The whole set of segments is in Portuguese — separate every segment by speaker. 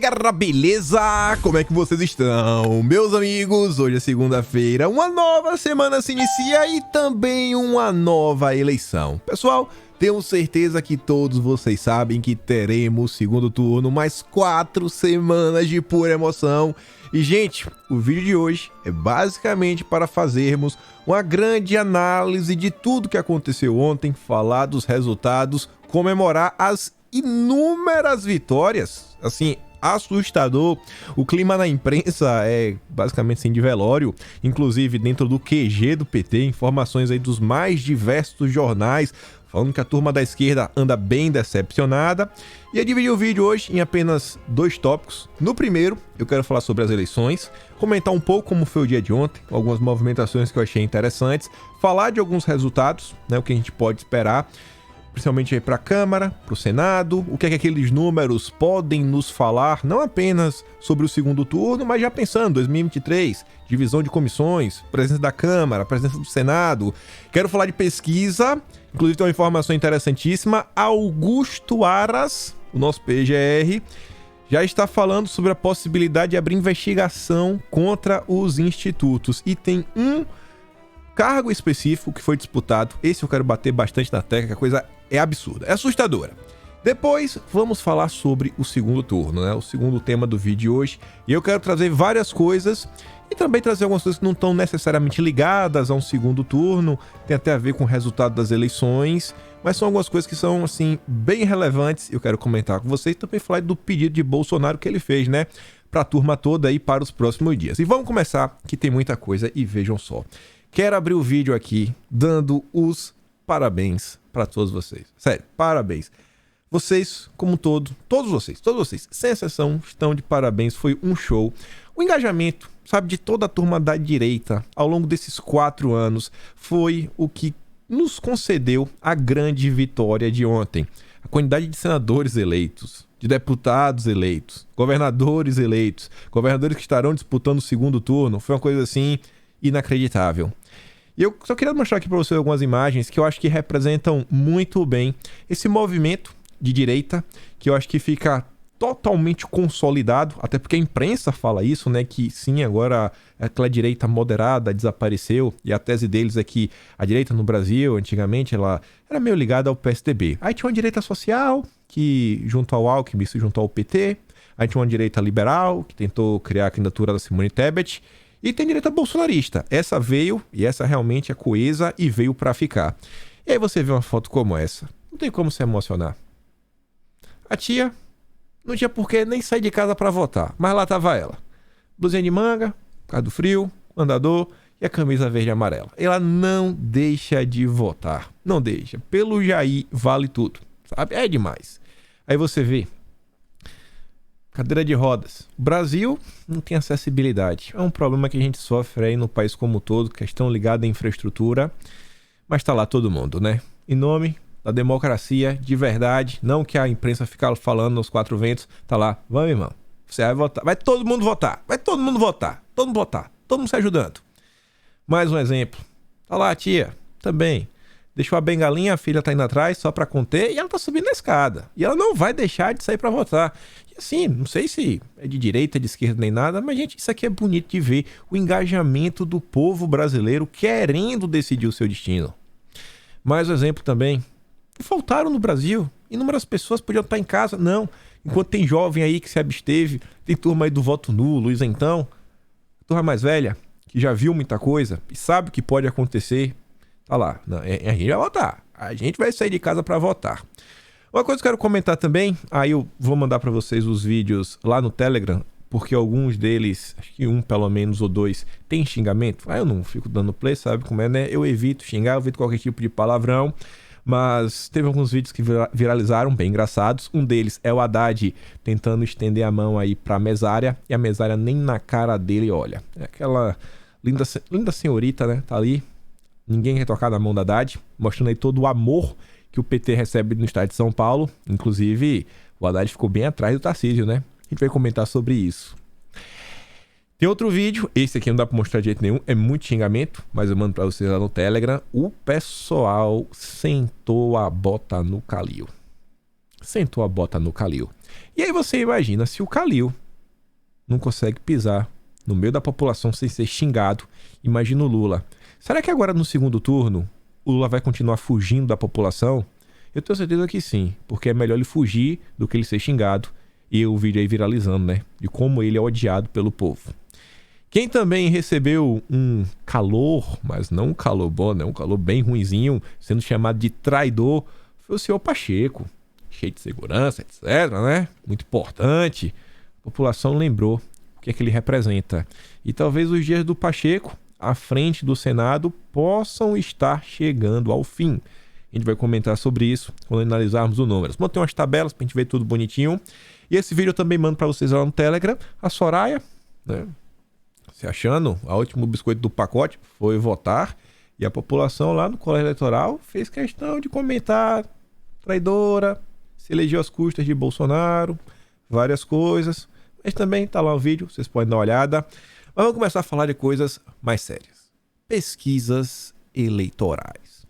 Speaker 1: galera, beleza? Como é que vocês estão? Meus amigos, hoje é segunda-feira, uma nova semana se inicia e também uma nova eleição. Pessoal, tenho certeza que todos vocês sabem que teremos segundo turno, mais 4 semanas de pura emoção. E, gente, o vídeo de hoje é basicamente para fazermos uma grande análise de tudo que aconteceu ontem, falar dos resultados, comemorar as inúmeras vitórias, assim, assustador. O clima na imprensa é basicamente assim de velório, inclusive dentro do QG do PT, informações aí dos mais diversos jornais, falando que a turma da esquerda anda bem decepcionada. E eu dividi o vídeo hoje em apenas 2 tópicos. No primeiro, eu quero falar sobre as eleições, comentar um pouco como foi o dia de ontem, algumas movimentações que eu achei interessantes, falar de alguns resultados, né, o que a gente pode esperar, principalmente aí para a Câmara, para o Senado, o que é que aqueles números podem nos falar, não apenas sobre o segundo turno, mas já pensando, 2023, divisão de comissões, presença da Câmara, presença do Senado. Quero falar de pesquisa, inclusive tem uma informação interessantíssima, Augusto Aras, o nosso PGR, já está falando sobre a possibilidade de abrir investigação contra os institutos, e tem um cargo específico que foi disputado. Esse eu quero bater bastante na tecla, que a coisa é absurda, é assustadora. Depois vamos falar sobre o segundo turno, né? O segundo tema do vídeo de hoje. E eu quero trazer várias coisas e também trazer algumas coisas que não estão necessariamente ligadas a um segundo turno, tem até a ver com o resultado das eleições, mas são algumas coisas que são, assim, bem relevantes. Eu quero comentar com vocês e também falar do pedido de Bolsonaro que ele fez, né, para a turma toda aí para os próximos dias. E vamos começar, que tem muita coisa, e vejam só. Quero abrir o vídeo aqui dando os parabéns para todos vocês. Sério, parabéns. Vocês, como todos vocês, sem exceção, estão de parabéns. Foi um show. O engajamento, sabe, de toda a turma da direita ao longo desses 4 anos foi o que nos concedeu a grande vitória de ontem. A quantidade de senadores eleitos, de deputados eleitos, governadores eleitos, governadores que estarão disputando o segundo turno, foi uma coisa assim inacreditável. E eu só queria mostrar aqui para vocês algumas imagens que eu acho que representam muito bem esse movimento de direita, que eu acho que fica totalmente consolidado, até porque a imprensa fala isso, né, que sim, agora aquela direita moderada desapareceu, e a tese deles é que a direita no Brasil, antigamente, ela era meio ligada ao PSDB. Aí tinha uma direita social, que junto ao Alckmin se juntou ao PT, aí tinha uma direita liberal, que tentou criar a candidatura da Simone Tebet, e tem direita bolsonarista. Essa veio, e essa realmente é coesa e veio pra ficar. E aí você vê uma foto como essa, não tem como se emocionar. A tia não tinha por que nem sair de casa pra votar, mas lá tava ela. Blusinha de manga, por causa do frio, andador e a camisa verde e amarela. Ela não deixa de votar, não deixa. Pelo Jair vale tudo, sabe? É demais. Aí você vê cadeira de rodas. O Brasil não tem acessibilidade. É um problema que a gente sofre aí no país como um todo, questão ligada à infraestrutura. Mas tá lá todo mundo, né? Em nome da democracia de verdade, não que a imprensa fica falando nos 4 ventos, tá lá. Vamos, irmão. Você vai votar. Vai todo mundo votar. Vai todo mundo votar. Todo mundo votar. Todo mundo se ajudando. Mais um exemplo. Tá lá a tia, também. Deixou a bengalinha, a filha tá indo atrás só pra conter e ela tá subindo na escada. E ela não vai deixar de sair pra votar. E assim, não sei se é de direita, de esquerda nem nada, mas gente, isso aqui é bonito de ver. O engajamento do povo brasileiro querendo decidir o seu destino. Mais um exemplo também. Faltaram no Brasil. Inúmeras pessoas podiam estar em casa. Não. Enquanto tem jovem aí que se absteve, tem turma aí do voto nulo, isentão. Turma mais velha, que já viu muita coisa e sabe o que pode acontecer. Tá lá, não, a gente vai votar. A gente vai sair de casa para votar. Uma coisa que eu quero comentar também, aí eu vou mandar para vocês os vídeos lá no Telegram, porque alguns deles, acho que um pelo menos ou 2, tem xingamento. Aí eu não fico dando play, sabe como é, né? Eu evito xingar, eu evito qualquer tipo de palavrão, mas teve alguns vídeos que viralizaram, bem engraçados. Um deles é o Haddad tentando estender a mão aí pra mesária, e a mesária nem na cara dele olha. É aquela linda senhorita, né? Tá ali. Ninguém quer tocar na mão da Haddad, mostrando aí todo o amor que o PT recebe no estado de São Paulo. Inclusive, o Haddad ficou bem atrás do Tarcísio, né? A gente vai comentar sobre isso. Tem outro vídeo, esse aqui não dá pra mostrar de jeito nenhum, é muito xingamento, mas eu mando pra vocês lá no Telegram. O pessoal sentou a bota no Calil. sentou a bota no Calil. E aí você imagina, se o Calil não consegue pisar no meio da população sem ser xingado, imagina o Lula. Será que agora no segundo turno o Lula vai continuar fugindo da população? Eu tenho certeza que sim, porque é melhor ele fugir do que ele ser xingado. E o vídeo aí viralizando, né? De como ele é odiado pelo povo. Quem também recebeu um calor, mas não um calor bom, né? Um calor bem ruinzinho, sendo chamado de traidor, foi o senhor Pacheco. Cheio de segurança, etc, né? Muito importante. A população lembrou o que é que ele representa. E talvez os dias do Pacheco, à frente do Senado, possam estar chegando ao fim. A gente vai comentar sobre isso quando analisarmos os números. Botei umas tabelas pra gente ver tudo bonitinho. E esse vídeo eu também mando para vocês lá no Telegram. A Soraya, né, se achando a último biscoito do pacote, foi votar. E a população lá no colégio eleitoral fez questão de comentar: traidora, se elegeu às custas de Bolsonaro, várias coisas. Mas também tá lá o vídeo, vocês podem dar uma olhada. Mas vamos começar a falar de coisas mais sérias. Pesquisas eleitorais.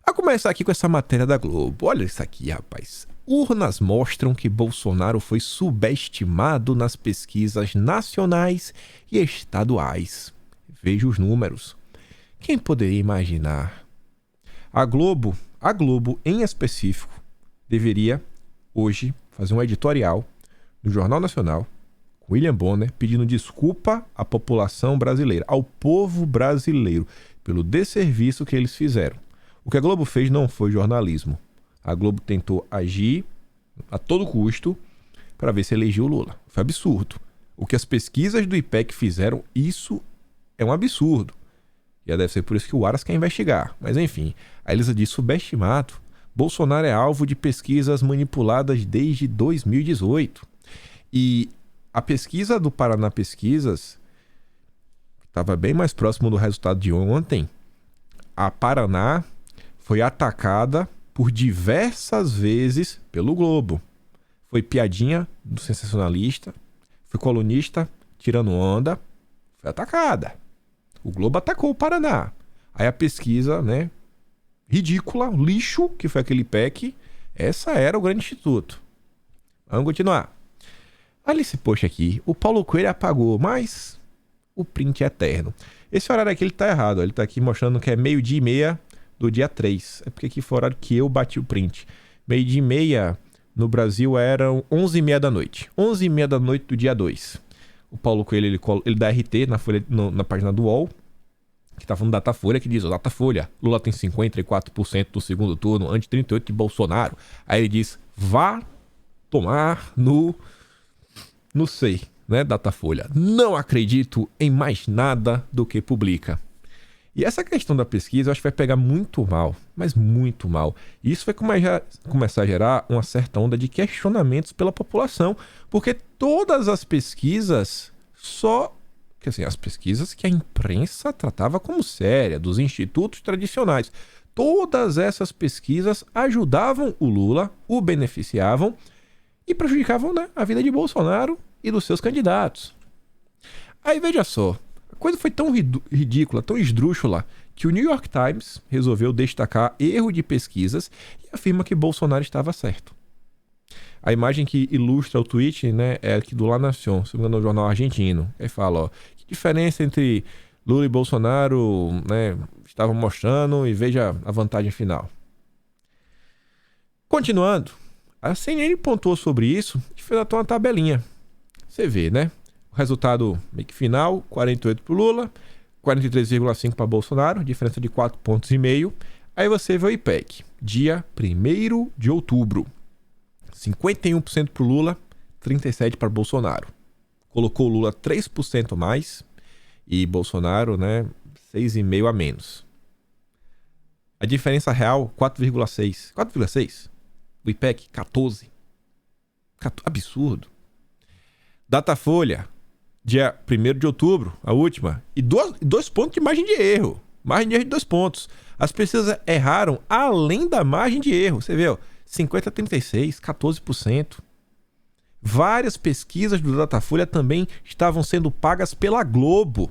Speaker 1: A começar aqui com essa matéria da Globo. Olha isso aqui, rapaz. Urnas mostram que Bolsonaro foi subestimado nas pesquisas nacionais e estaduais. Veja os números. Quem poderia imaginar? A Globo em específico, deveria hoje fazer um editorial no Jornal Nacional, com William Bonner, pedindo desculpa à população brasileira, ao povo brasileiro, pelo desserviço que eles fizeram. O que a Globo fez não foi jornalismo. A Globo tentou agir a todo custo para ver se elegeu o Lula. Foi absurdo. O que as pesquisas do IPEC fizeram, isso é um absurdo. E deve ser por isso que o Aras quer investigar. Mas enfim, a Elisa diz subestimado. Bolsonaro é alvo de pesquisas manipuladas desde 2018. E a pesquisa do Paraná Pesquisas estava bem mais próximo do resultado de ontem. A Paraná foi atacada por diversas vezes pelo Globo. Foi piadinha do sensacionalista, foi colunista tirando onda, foi atacada. O Globo atacou o Paraná. Aí a pesquisa, né, ridícula, lixo, que foi aquele PEC, essa era o grande instituto. Vamos continuar. Olha esse post aqui, o Paulo Coelho apagou, mas o print é eterno. Esse horário aqui ele tá errado, ele tá aqui mostrando que é 12h30 do dia 3. É porque aqui foi o horário que eu bati o print. 12h30 no Brasil eram 11h30 da noite. 11h30 da noite do dia 2. O Paulo Coelho, ele dá RT na, folha, na página do UOL, que tá falando Datafolha, que diz: o Datafolha, Lula tem 54% do segundo turno, ante 38% de Bolsonaro. Aí ele diz: vá tomar no sei, né, Datafolha. Não acredito em mais nada do que publica. E essa questão da pesquisa eu acho que vai pegar muito mal, mas muito mal. E isso vai começar a gerar uma certa onda de questionamentos pela população, porque todas as pesquisas as pesquisas que a imprensa tratava como séria, dos institutos tradicionais, todas essas pesquisas ajudavam o Lula, o beneficiavam e prejudicavam, né, a vida de Bolsonaro e dos seus candidatos. Aí veja só, a coisa foi tão ridícula, tão esdrúxula, que o New York Times resolveu destacar erro de pesquisas e afirma que Bolsonaro estava certo. A imagem que ilustra o tweet, né, é aqui do La Nación, se não me engano, no jornal argentino. Aí fala, ó, que diferença entre Lula e Bolsonaro, né, estavam mostrando, e veja a vantagem final. Continuando, a CNN pontuou sobre isso e fez até uma tabelinha. Você vê, né? O resultado meio que final, 48 para o Lula, 43,5 para Bolsonaro, diferença de 4,5 pontos. Aí você vê o IPEC, dia 1º de outubro. 51% para o Lula, 37% para Bolsonaro. Colocou o Lula 3% a mais e Bolsonaro, né, 6,5% a menos. A diferença real, 4,6%. 4,6%. O IPEC, 14%. Absurdo. Datafolha, dia 1º de outubro, a última, e 2 pontos de margem de erro. Margem de erro de 2 pontos. As pesquisas erraram além da margem de erro. Você vê, ó, 50 a 36, 14%. Várias pesquisas do Datafolha também estavam sendo pagas pela Globo.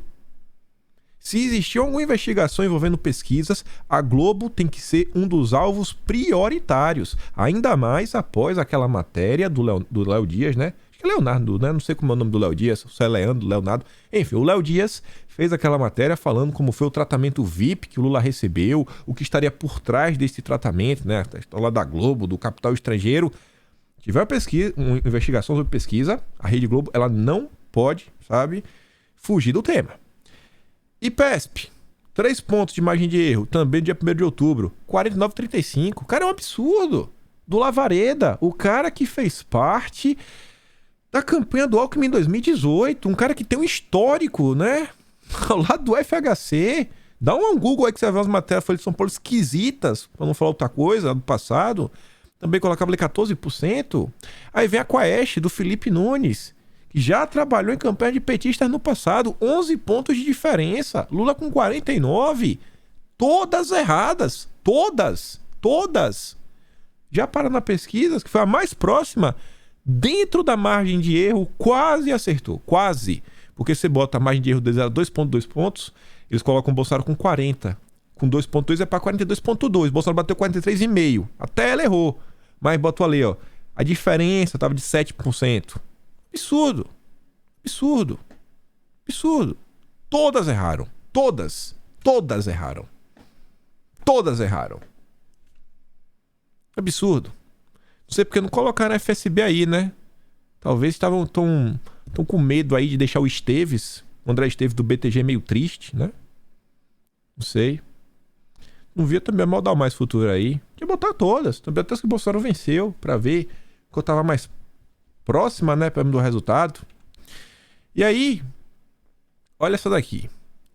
Speaker 1: Se existir alguma investigação envolvendo pesquisas, a Globo tem que ser um dos alvos prioritários. Ainda mais após aquela matéria do Léo Dias, né? Acho que é Leonardo, né? Não sei como é o nome do Léo Dias, se é Leonardo. Enfim, o Léo Dias fez aquela matéria falando como foi o tratamento VIP que o Lula recebeu, o que estaria por trás desse tratamento, né? A história da Globo, do capital estrangeiro. Se tiver uma investigação sobre pesquisa, a Rede Globo, ela não pode, sabe, fugir do tema. IPESP, 3 pontos de margem de erro, também dia 1º de outubro, 49,35. Cara, é um absurdo. Do Lavareda, o cara que fez parte da campanha do Alckmin em 2018, um cara que tem um histórico, né? Lá do FHC. Dá um Google aí que você vai ver umas matérias Folha de São Paulo esquisitas, pra não falar outra coisa, do passado. Também colocava ali 14%. Aí vem a Quaest, do Felipe Nunes, que já trabalhou em campanha de petistas no passado, 11 pontos de diferença. Lula com 49. Todas erradas. Todas. Já Paraná Pesquisas, que foi a mais próxima, dentro da margem de erro, quase acertou. Quase. Porque você bota a margem de erro de 0 a 2,2 pontos, eles colocam o Bolsonaro com 40. Com 2,2 é para 42,2. Bolsonaro bateu 43,5. Até ela errou. Mas botou ali, ó. A diferença estava de 7%. Absurdo. Todas erraram. Todas erraram. Absurdo. Não sei porque não colocaram a FSB aí, né? Talvez estavam tão com medo aí de deixar o Esteves, o André Esteves do BTG meio triste, né? Não sei. Não via também a Maldar Mais Futuro aí. Tinha botar todas. Também até que o Bolsonaro venceu pra ver que eu tava mais próxima, né, do resultado. E aí, olha essa daqui.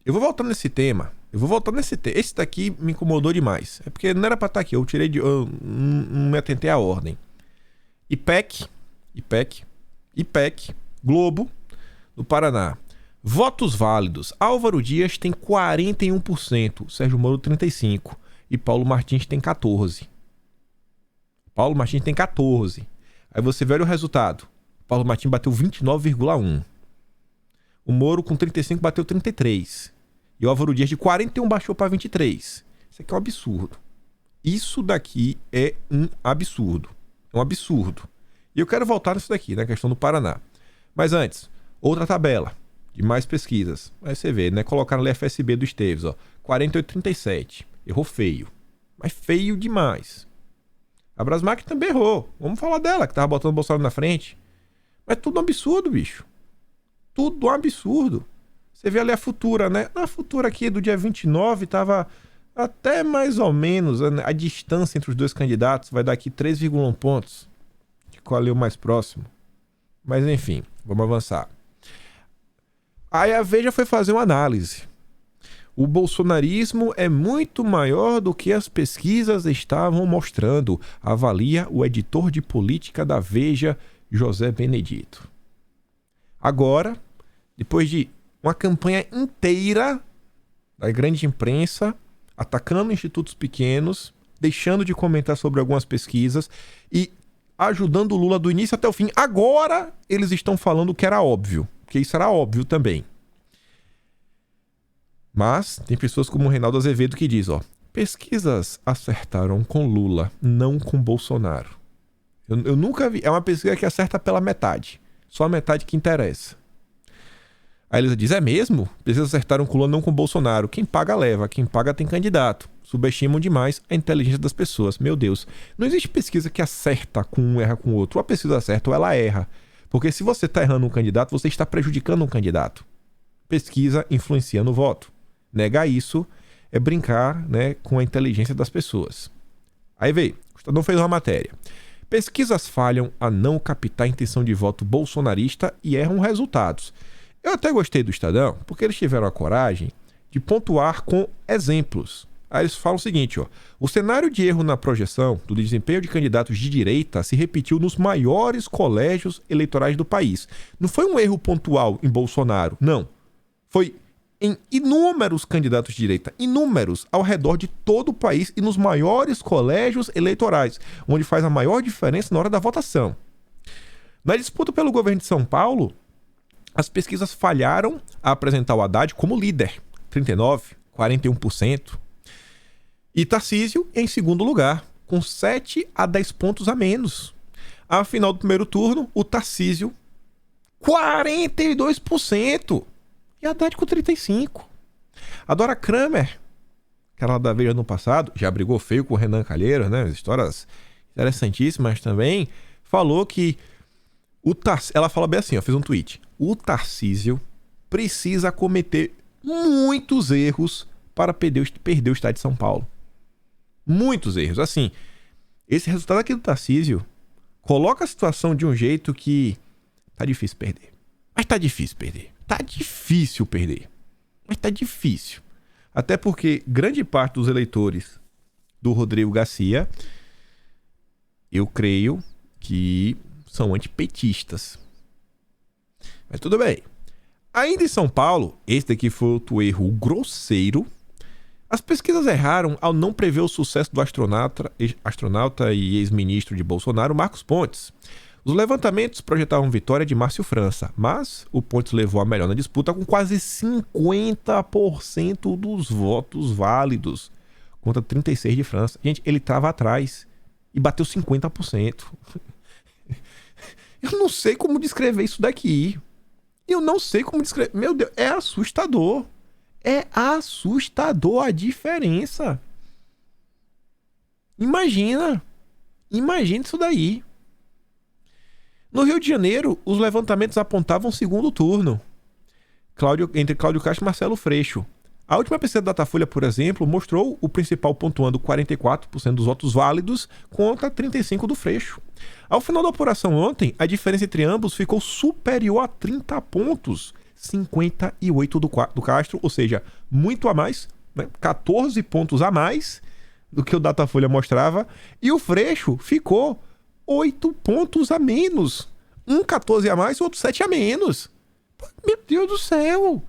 Speaker 1: Eu vou voltar nesse tema. Esse daqui me incomodou demais. É porque não era pra estar aqui. Eu não me atentei à ordem. IPEC, Globo, do Paraná. Votos válidos. Álvaro Dias tem 41%. Sérgio Moro 35%. E Paulo Martins tem 14%. Aí você vê o resultado. Paulo Martins bateu 29,1%. O Moro com 35 bateu 33%. E o Álvaro Dias de 41 baixou para 23%. Isso aqui é um absurdo. Isso daqui é um absurdo. É um absurdo. E eu quero voltar nisso daqui, na questão do Paraná. Mas antes, outra tabela de mais pesquisas. Aí você vê, né? Colocaram ali a FSB do Esteves, ó. 48,37. Errou feio. Mas feio demais. A Brasmark também errou. Vamos falar dela, que tava botando o Bolsonaro na frente. Mas tudo um absurdo, bicho. Tudo um absurdo. Você vê ali a Futura, né? A Futura aqui do dia 29 tava até mais ou menos a distância entre os dois candidatos. Vai dar aqui 3,1 pontos. Qual ali o mais próximo? Mas enfim, vamos avançar. Aí a Veja foi fazer uma análise. O bolsonarismo é muito maior do que as pesquisas estavam mostrando, avalia o editor de política da Veja, José Benedito. Agora, depois de uma campanha inteira da grande imprensa, atacando institutos pequenos, deixando de comentar sobre algumas pesquisas e ajudando o Lula do início até o fim, agora eles estão falando que era óbvio, que isso era óbvio também. Mas tem pessoas como o Reinaldo Azevedo que diz, ó, pesquisas acertaram com Lula, não com Bolsonaro. Eu nunca vi, é uma pesquisa que acerta pela metade, só a metade que interessa. Aí ele diz, é mesmo? Pesquisas acertaram com Lula, não com Bolsonaro. Quem paga leva, quem paga tem candidato. Subestimam demais a inteligência das pessoas. Meu Deus, não existe pesquisa que acerta com um, erra com o outro. Ou a pesquisa acerta ou ela erra. Porque se você está errando um candidato, você está prejudicando um candidato. Pesquisa influencia no voto. Negar isso é brincar, né, com a inteligência das pessoas. Aí veio, o Estadão fez uma matéria. Pesquisas falham a não captar a intenção de voto bolsonarista e erram resultados. Eu até gostei do Estadão, porque eles tiveram a coragem de pontuar com exemplos. Aí eles falam o seguinte, ó, o cenário de erro na projeção do desempenho de candidatos de direita se repetiu nos maiores colégios eleitorais do país. Não foi um erro pontual em Bolsonaro, não. Foi em inúmeros candidatos de direita, inúmeros, ao redor de todo o país e nos maiores colégios eleitorais, onde faz a maior diferença na hora da votação. Na disputa pelo governo de São Paulo, as pesquisas falharam a apresentar o Haddad como líder. 39%, 41%. E Tarcísio em segundo lugar, com 7 a 10 pontos a menos. Ao final do primeiro turno, o Tarcísio, 42%. E a Haddad com 35%. A Dora Kramer, que era da Veja no passado, já brigou feio com o Renan Calheiros, né? Histórias interessantíssimas também. Falou que ela fala bem assim, fez um tweet. O Tarcísio precisa cometer muitos erros para perder o estado de São Paulo. Muitos erros. Assim, esse resultado aqui do Tarcísio coloca a situação de um jeito que tá difícil perder. Mas tá difícil perder. Tá difícil perder. Mas tá difícil. Até porque grande parte dos eleitores do Rodrigo Garcia, eu creio que são antipetistas. Mas tudo bem. Ainda em São Paulo, esse daqui foi outro erro grosseiro. As pesquisas erraram ao não prever o sucesso do astronauta e ex-ministro de Bolsonaro, Marcos Pontes. Os levantamentos projetavam vitória de Márcio França, mas o Pontes levou a melhor na disputa com quase 50% dos votos válidos, contra 36% de França. Gente, ele estava atrás e bateu 50%. Eu não sei como descrever isso daqui. Eu não sei como descrever. Meu Deus, é assustador. É assustador a diferença. Imagina isso daí. No Rio de Janeiro, os levantamentos apontavam o segundo turno entre Cláudio Castro e Marcelo Freixo. A última pesquisa da Datafolha, por exemplo, mostrou o principal pontuando 44% dos votos válidos contra 35% do Freixo. Ao final da apuração ontem, a diferença entre ambos ficou superior a 30 pontos, 58 do Castro, ou seja, muito a mais, né? 14 pontos a mais do que o Datafolha mostrava, e o Freixo ficou 8 pontos a menos. Um 14 a mais, o outro 7 a menos. Meu Deus do céu!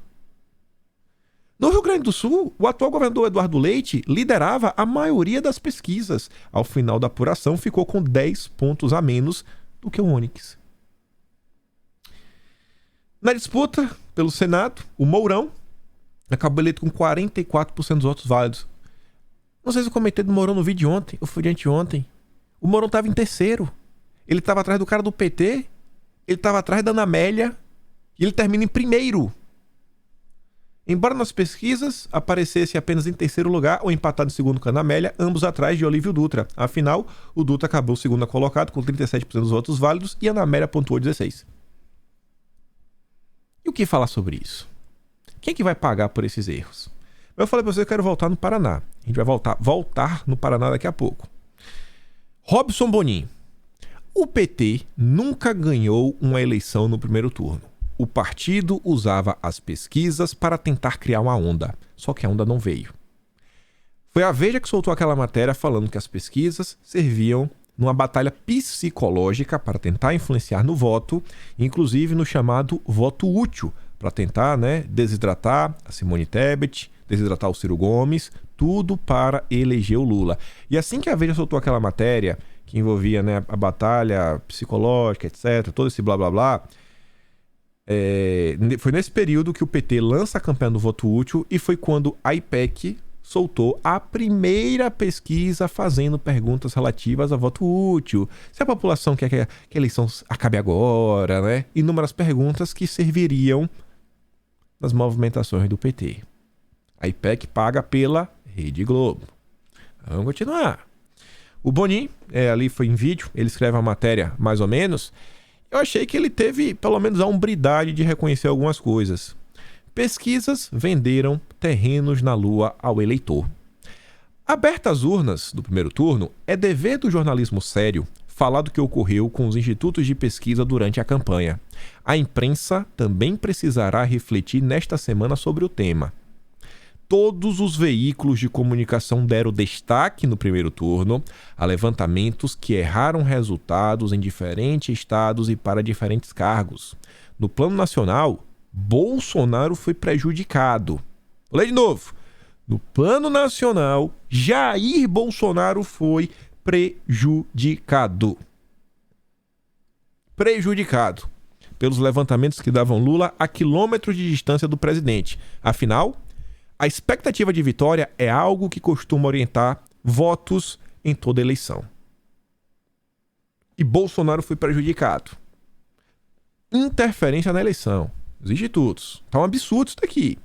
Speaker 1: No Rio Grande do Sul, o atual governador Eduardo Leite liderava a maioria das pesquisas. Ao final da apuração, ficou com 10 pontos a menos do que o Onyx. Na disputa pelo Senado, o Mourão acabou eleito com 44% dos votos válidos. Não sei se eu comentei do Mourão no vídeo de ontem, ou foi de anteontem. O Mourão estava em terceiro. Ele estava atrás do cara do PT, ele estava atrás da Ana Amélia, e ele termina em primeiro. Embora nas pesquisas aparecesse apenas em terceiro lugar ou empatado em segundo com a Ana Amélia, ambos atrás de Olívio Dutra. Afinal, o Dutra acabou segundo colocado com 37% dos votos válidos e a Ana Amélia pontuou 16%. E o que falar sobre isso? Quem é que vai pagar por esses erros? Eu falei para você que eu quero voltar no Paraná. A gente vai voltar no Paraná daqui a pouco. Robson Bonin. O PT nunca ganhou uma eleição no primeiro turno. O partido usava as pesquisas para tentar criar uma onda, só que a onda não veio. Foi a Veja que soltou aquela matéria falando que as pesquisas serviam numa batalha psicológica para tentar influenciar no voto, inclusive no chamado voto útil, para tentar, desidratar a Simone Tebet, desidratar o Ciro Gomes, tudo para eleger o Lula. E assim que a Veja soltou aquela matéria que envolvia, a batalha psicológica, etc., todo esse blá blá blá, foi nesse período que o PT lança a campanha do voto útil e foi quando a IPEC soltou a primeira pesquisa fazendo perguntas relativas a voto útil. Se a população quer que a eleição acabe agora, Inúmeras perguntas que serviriam nas movimentações do PT. A IPEC paga pela Rede Globo. Vamos continuar. O Bonin, ali foi em vídeo, ele escreve a matéria mais ou menos. Eu achei que ele teve, pelo menos, a hombridade de reconhecer algumas coisas. Pesquisas venderam terrenos na Lua ao eleitor. Abertas as urnas do primeiro turno, é dever do jornalismo sério falar do que ocorreu com os institutos de pesquisa durante a campanha. A imprensa também precisará refletir nesta semana sobre o tema. Todos os veículos de comunicação deram destaque no primeiro turno a levantamentos que erraram resultados em diferentes estados e para diferentes cargos. No plano nacional, Bolsonaro foi prejudicado. Vou ler de novo. No plano nacional, Jair Bolsonaro foi prejudicado. Prejudicado pelos levantamentos que davam Lula a quilômetros de distância do presidente. Afinal, A expectativa de vitória é algo que costuma orientar votos em toda eleição. E Bolsonaro foi prejudicado. Interferência na eleição. Os institutos. Tá um absurdo isso daqui.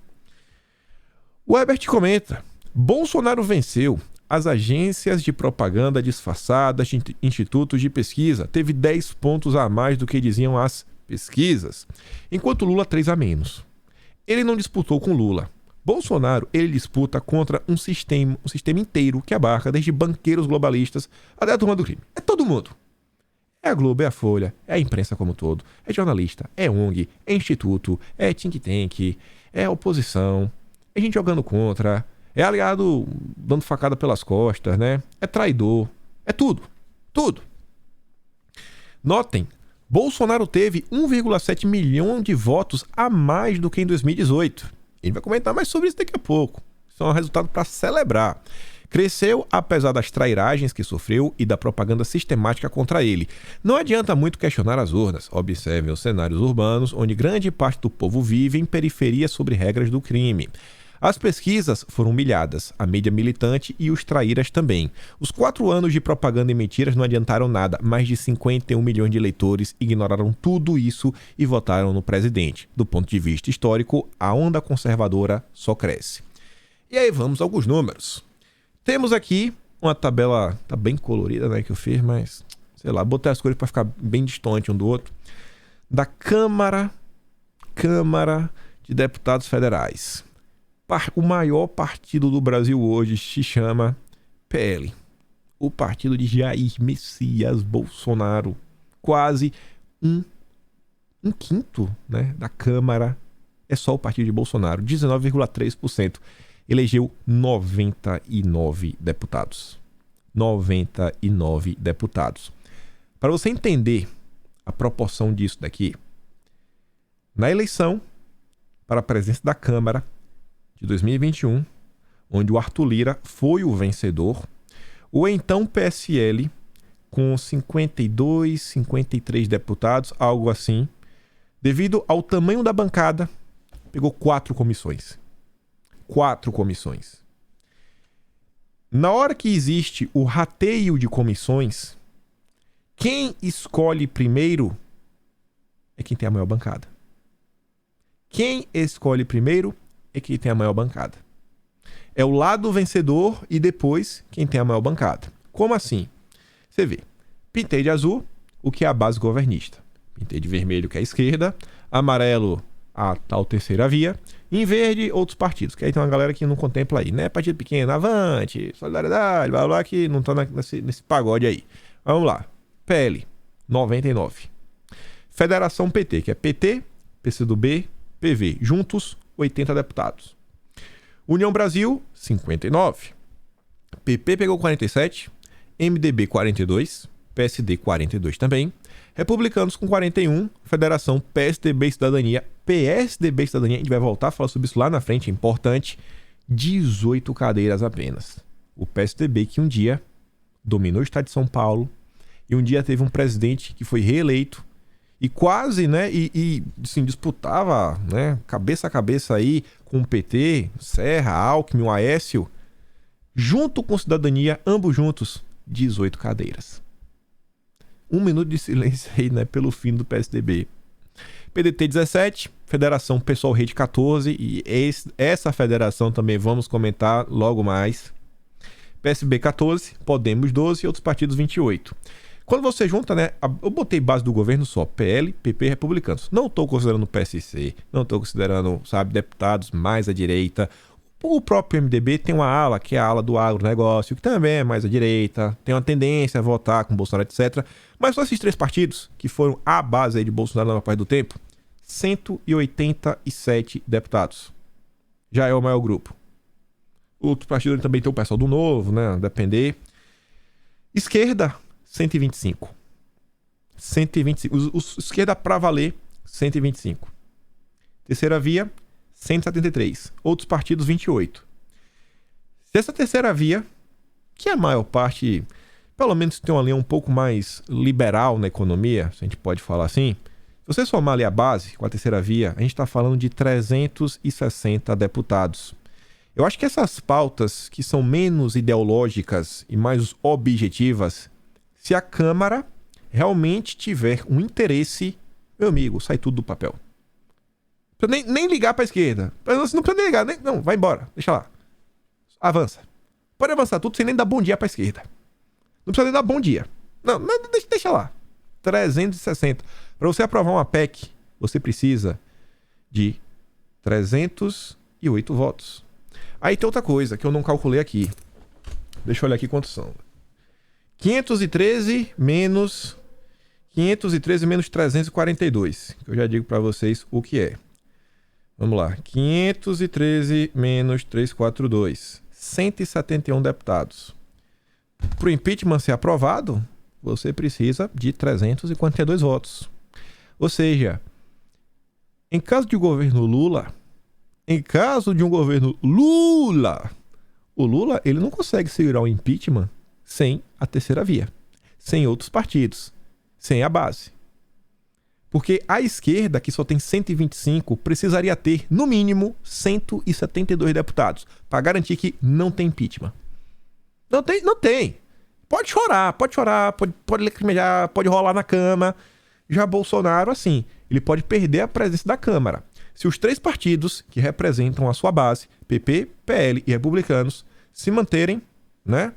Speaker 1: O Herbert comenta: Bolsonaro venceu. As agências de propaganda disfarçadas de institutos de pesquisa teve 10 pontos a mais do que diziam as pesquisas, enquanto Lula 3 a menos. Ele não disputou com Lula. Bolsonaro, ele disputa contra um sistema inteiro que abarca desde banqueiros globalistas até a turma do crime. É todo mundo. É a Globo, é a Folha, é a imprensa como um todo, é jornalista, é ONG, é instituto, é think tank, é oposição, é gente jogando contra, é aliado dando facada pelas costas, né? É traidor, é tudo, tudo. Notem, Bolsonaro teve 1,7 milhão de votos a mais do que em 2018. Ele vai comentar mais sobre isso daqui a pouco. Isso é um resultado para celebrar. Cresceu apesar das trairagens que sofreu e da propaganda sistemática contra ele. Não adianta muito questionar as urnas. Observem os cenários urbanos, onde grande parte do povo vive em periferias sobre regras do crime. As pesquisas foram humilhadas, a mídia militante e os traíras também. Os 4 anos de propaganda e mentiras não adiantaram nada. Mais de 51 milhões de eleitores ignoraram tudo isso e votaram no presidente. Do ponto de vista histórico, a onda conservadora só cresce. E aí vamos a alguns números. Temos aqui uma tabela, tá bem colorida, né, que eu fiz, mas sei lá, botei as cores para ficar bem distante um do outro, da Câmara de Deputados Federais. O maior partido do Brasil hoje se chama PL. O partido de Jair Messias Bolsonaro. Quase um quinto, né, da Câmara é só o partido de Bolsonaro. 19,3%. Elegeu 99 deputados. 99 deputados. Para você entender a proporção disso daqui, na eleição para a presidência da Câmara de 2021, onde o Arthur Lira foi o vencedor, o então PSL, com 52, 53 deputados, algo assim, devido ao tamanho da bancada, pegou 4 comissões. 4 comissões. Na hora que existe o rateio de comissões, quem escolhe primeiro é quem tem a maior bancada. Quem escolhe primeiro é quem tem a maior bancada. É o lado vencedor e depois quem tem a maior bancada. Como assim? Você vê, pintei de azul, o que é a base governista. Pintei de vermelho, que é a esquerda. Amarelo, a tal terceira via. Em verde, outros partidos. Que aí tem uma galera que não contempla aí, né? Partido pequeno, Avante, Solidariedade, blá blá, que não tá nesse pagode aí. Vamos lá. PL, 99. Federação PT, que é PT, PCdoB, PV. Juntos, 80 deputados. União Brasil, 59. PP pegou 47. MDB, 42. PSD, 42 também. Republicanos com 41, Federação PSDB e Cidadania, PSDB e Cidadania, a gente vai voltar a falar sobre isso lá na frente, é importante, 18 cadeiras apenas. O PSDB que um dia dominou o estado de São Paulo e um dia teve um presidente que foi reeleito e quase, né, assim, disputava, né, cabeça a cabeça aí com o PT, Serra, Alckmin, o Aécio, junto com Cidadania, ambos juntos, 18 cadeiras. 1 minuto de silêncio aí, né, pelo fim do PSDB. PDT 17, Federação Pessoal Rede 14, e essa federação também vamos comentar logo mais. PSB 14, Podemos 12 e outros partidos 28. Quando você junta, né, eu botei base do governo só, PL, PP, Republicanos. Não estou considerando o PSC, não estou considerando, sabe, deputados mais à direita. O próprio MDB tem uma ala, que é a ala do agronegócio, que também é mais à direita, tem uma tendência a votar com Bolsonaro, etc. Mas só esses 3 partidos, que foram a base aí de Bolsonaro na maior parte do tempo, 187 deputados. Já é o maior grupo. Outros partidos também tem o pessoal do Novo, né? Depender. Esquerda, 125. 125. Esquerda pra valer, 125. Terceira via, 173. Outros partidos, 28. Se essa terceira via, que a maior parte, pelo menos tem uma linha um pouco mais liberal na economia, se a gente pode falar assim, se você somar ali a base com a terceira via, a gente está falando de 360 deputados. Eu acho que essas pautas que são menos ideológicas e mais objetivas, se a Câmara realmente tiver um interesse, meu amigo, sai tudo do papel. Não precisa nem ligar pra esquerda. Não precisa nem ligar. Não, vai embora. Deixa lá. Avança. Pode avançar tudo sem nem dar bom dia pra esquerda. Não precisa nem dar bom dia. Não, deixa lá. 360. Para você aprovar uma PEC, você precisa de 308 votos. Aí tem outra coisa que eu não calculei aqui. Deixa eu olhar aqui quantos são. 513 menos 342. Que eu já digo para vocês o que é. Vamos lá. 513 menos 342. 171 deputados. Para o impeachment ser aprovado, você precisa de 342 votos. Ou seja, em caso de um governo Lula, o Lula ele não consegue segurar o impeachment sem a terceira via, sem outros partidos, sem a base. Porque a esquerda, que só tem 125, precisaria ter, no mínimo, 172 deputados para garantir que não tem impeachment. Não tem. Pode chorar, pode lacrimejar, pode rolar na cama. Já Bolsonaro, assim, ele pode perder a presença da Câmara. Se os três partidos que representam a sua base, PP, PL e Republicanos, se manterem, né,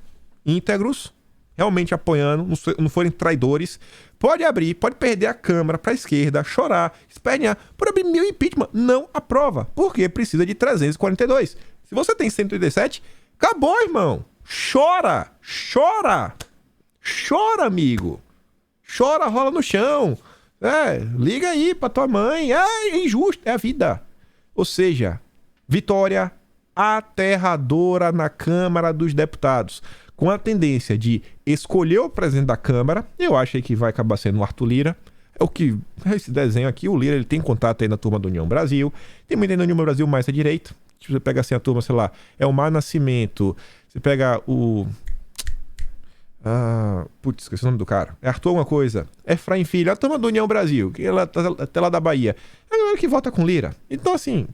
Speaker 1: íntegros, realmente apoiando, não forem traidores, pode perder a Câmara para a esquerda, chorar, espernear, por abrir 1000 impeachment, não aprova, porque precisa de 342. Se você tem 187, acabou, irmão. Chora, amigo. Chora, rola no chão. Liga aí pra tua mãe. É injusto, é a vida. Ou seja, vitória aterradora na Câmara dos Deputados. Com a tendência de escolher o presidente da Câmara, eu acho que vai acabar sendo o Arthur Lira. É o que esse desenho aqui, o Lira, ele tem contato aí na turma do União Brasil. Tem muita na União Brasil mais à direita. Você pega assim a turma, sei lá, Elmar Nascimento. Você pega o... esqueci o nome do cara. É Arthur alguma coisa. Efraim Filho, a turma do União Brasil, que ela tá até lá da Bahia. É a galera que vota com Lira. Então, assim,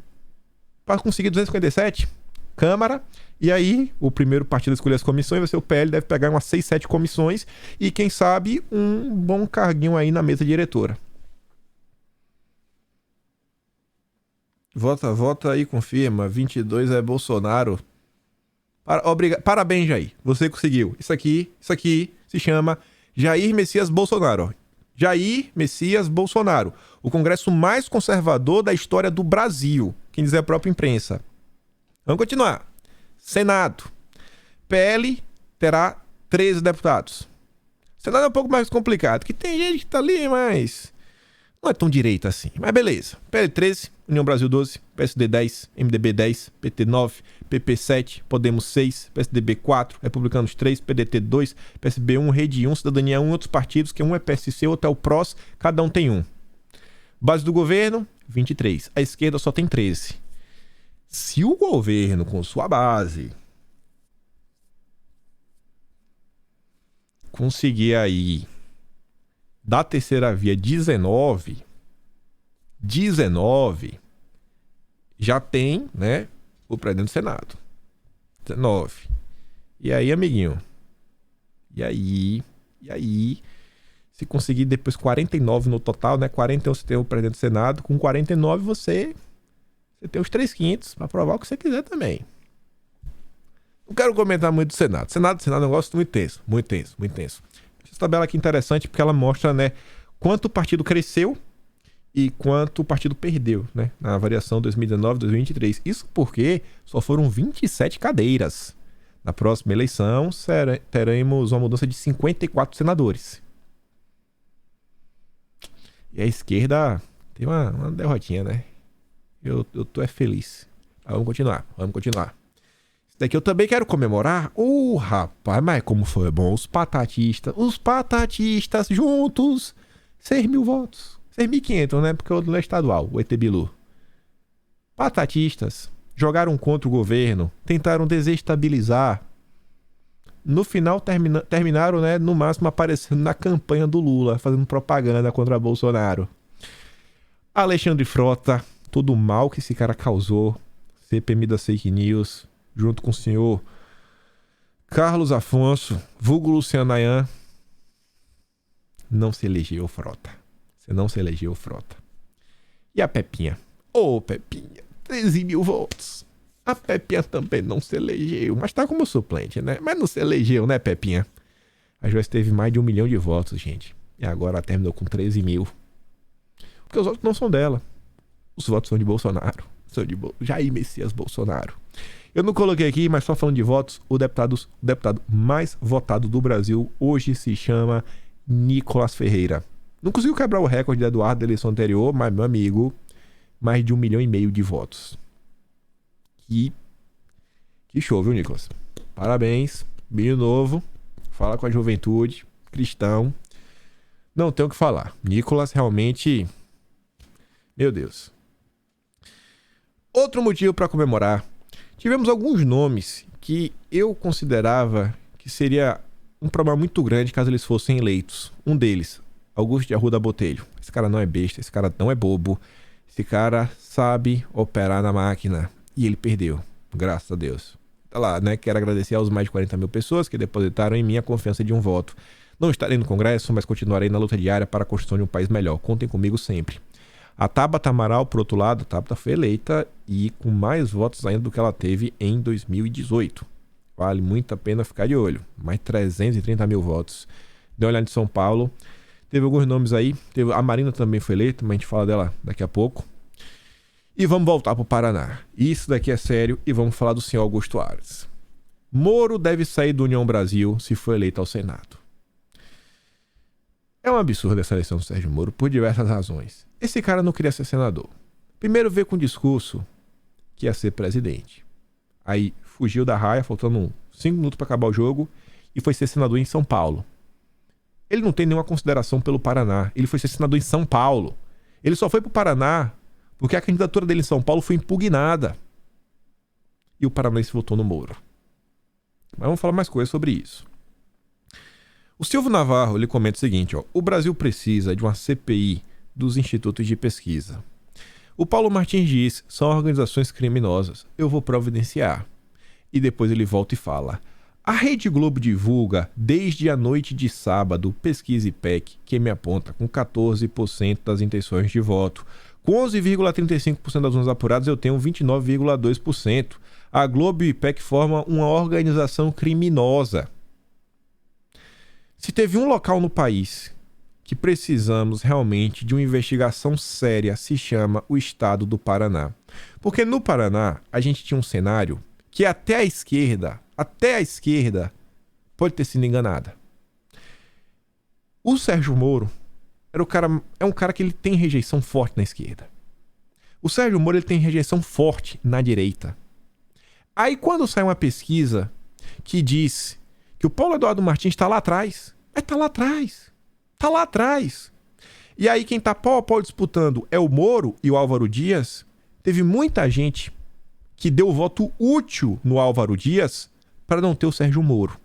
Speaker 1: para conseguir 257, Câmara, e aí o primeiro partido a escolher as comissões vai ser o PL, deve pegar umas 6, 7 comissões e, quem sabe, um bom carguinho aí na mesa diretora. Vota aí, confirma. 22 é Bolsonaro. Parabéns, Jair. Você conseguiu. Isso aqui se chama Jair Messias Bolsonaro. Jair Messias Bolsonaro. O congresso mais conservador da história do Brasil. Quem diz é a própria imprensa. Vamos continuar. Senado. PL terá 13 deputados. Senado é um pouco mais complicado, que tem gente que tá ali, mas não é tão direita assim. Mas beleza. PL 13, União Brasil 12, PSD 10, MDB 10, PT 9, PP 7, Podemos 6, PSDB 4, Republicanos 3, PDT 2, PSB 1, Rede 1, Cidadania 1 e outros partidos, que um é PSC, outro é o PROS, cada um tem um. Base do governo, 23. A esquerda só tem 13. Se o governo, com sua base, conseguir aí da terceira via 19, já tem, né, o presidente do Senado. 19. E aí, amiguinho? E aí? Se conseguir depois 49 no total, né? 41 você tem o presidente do Senado. Com 49 você tem os 3/5 para aprovar o que você quiser também. Não quero comentar muito do Senado. Senado é um negócio muito tenso. Essa tabela aqui é interessante porque ela mostra, né, quanto o partido cresceu e quanto o partido perdeu, né, na variação 2019-2023. Isso porque só foram 27 cadeiras. Na próxima eleição teremos uma mudança de 54 senadores. E a esquerda tem uma derrotinha, né? Eu tô feliz. Vamos continuar. Isso daqui eu também quero comemorar. Rapaz, mas como foi bom. Os patatistas juntos. 6.000 votos. 6.500, né? Porque o outro é estadual, o ET Bilu. Patatistas jogaram contra o governo, tentaram desestabilizar. No final terminaram, né, no máximo aparecendo na campanha do Lula, fazendo propaganda contra Bolsonaro. Alexandre Frota, todo o mal que esse cara causou, CPMI das fake news, junto com o senhor Carlos Afonso, vulgo Luciano Ayan, não se elegeu, Frota. Você não se elegeu, Frota. E a Pepinha? Ô, Pepinha, 13 mil votos. A Pepinha também não se elegeu, mas tá como suplente, né? Mas não se elegeu, né, Pepinha? A Joyce teve mais de 1 milhão de votos, gente. E agora ela terminou com 13 mil. Porque os votos não são dela. Os votos são de Bolsonaro. São de Jair Messias Bolsonaro. Eu não coloquei aqui, mas só falando de votos, o deputado mais votado do Brasil hoje se chama Nicolas Ferreira. Não conseguiu quebrar o recorde de Eduardo da eleição anterior, mas, meu amigo, mais de 1,5 milhão de votos. Que show, viu, Nicolas? Parabéns, menino novo, fala com a juventude, cristão. Não tenho o que falar. Nicolas realmente... Meu Deus. Outro motivo para comemorar. Tivemos alguns nomes que eu considerava que seria um problema muito grande caso eles fossem eleitos. Um deles, Augusto de Arruda Botelho. Esse cara não é besta, esse cara não é bobo. Esse cara sabe operar na máquina. E ele perdeu, graças a Deus. Tá lá, né? Quero agradecer aos mais de 40 mil pessoas que depositaram em mim a confiança de um voto. Não estarei no Congresso, mas continuarei na luta diária para a construção de um país melhor. Contem comigo sempre. A Tabata Amaral, por outro lado, a Tabata foi eleita e com mais votos ainda do que ela teve em 2018. Vale muito a pena ficar de olho. Mais 330 mil votos. Dê uma olhada em São Paulo. Teve alguns nomes aí. A Marina também foi eleita, mas a gente fala dela daqui a pouco. E vamos voltar para o Paraná. Isso daqui é sério e vamos falar do senhor Augusto Aras. Moro deve sair do União Brasil se for eleito ao Senado. É um absurdo essa eleição do Sérgio Moro por diversas razões. Esse cara não queria ser senador. Primeiro veio com o discurso que ia ser presidente. Aí fugiu da raia, faltando 5 minutos para acabar o jogo, e foi ser senador em São Paulo. Ele não tem nenhuma consideração pelo Paraná. Ele foi ser senador em São Paulo. Ele só foi pro Paraná porque a candidatura dele em São Paulo foi impugnada. E o paranaense votou no Moro. Mas vamos falar mais coisas sobre isso. O Silvio Navarro, ele comenta o seguinte, ó: o Brasil precisa de uma CPI dos institutos de pesquisa. O Paulo Martins diz, são organizações criminosas, eu vou providenciar. E depois ele volta e fala: a Rede Globo divulga, desde a noite de sábado, pesquisa IPEC, que me aponta com 14% das intenções de voto. Com 11,35% das urnas apuradas, eu tenho 29,2%. A Globo e o IPEC formam uma organização criminosa. Se teve um local no país que precisamos realmente de uma investigação séria, se chama o estado do Paraná. Porque no Paraná, a gente tinha um cenário que até a esquerda pode ter sido enganada. O Sérgio Moro é um cara que ele tem rejeição forte na esquerda. O Sérgio Moro ele tem rejeição forte na direita. Aí quando sai uma pesquisa que diz que o Paulo Eduardo Martins está lá atrás, tá lá atrás. E aí quem tá pau a pau disputando é o Moro e o Álvaro Dias. Teve muita gente que deu voto útil no Álvaro Dias para não ter o Sérgio Moro.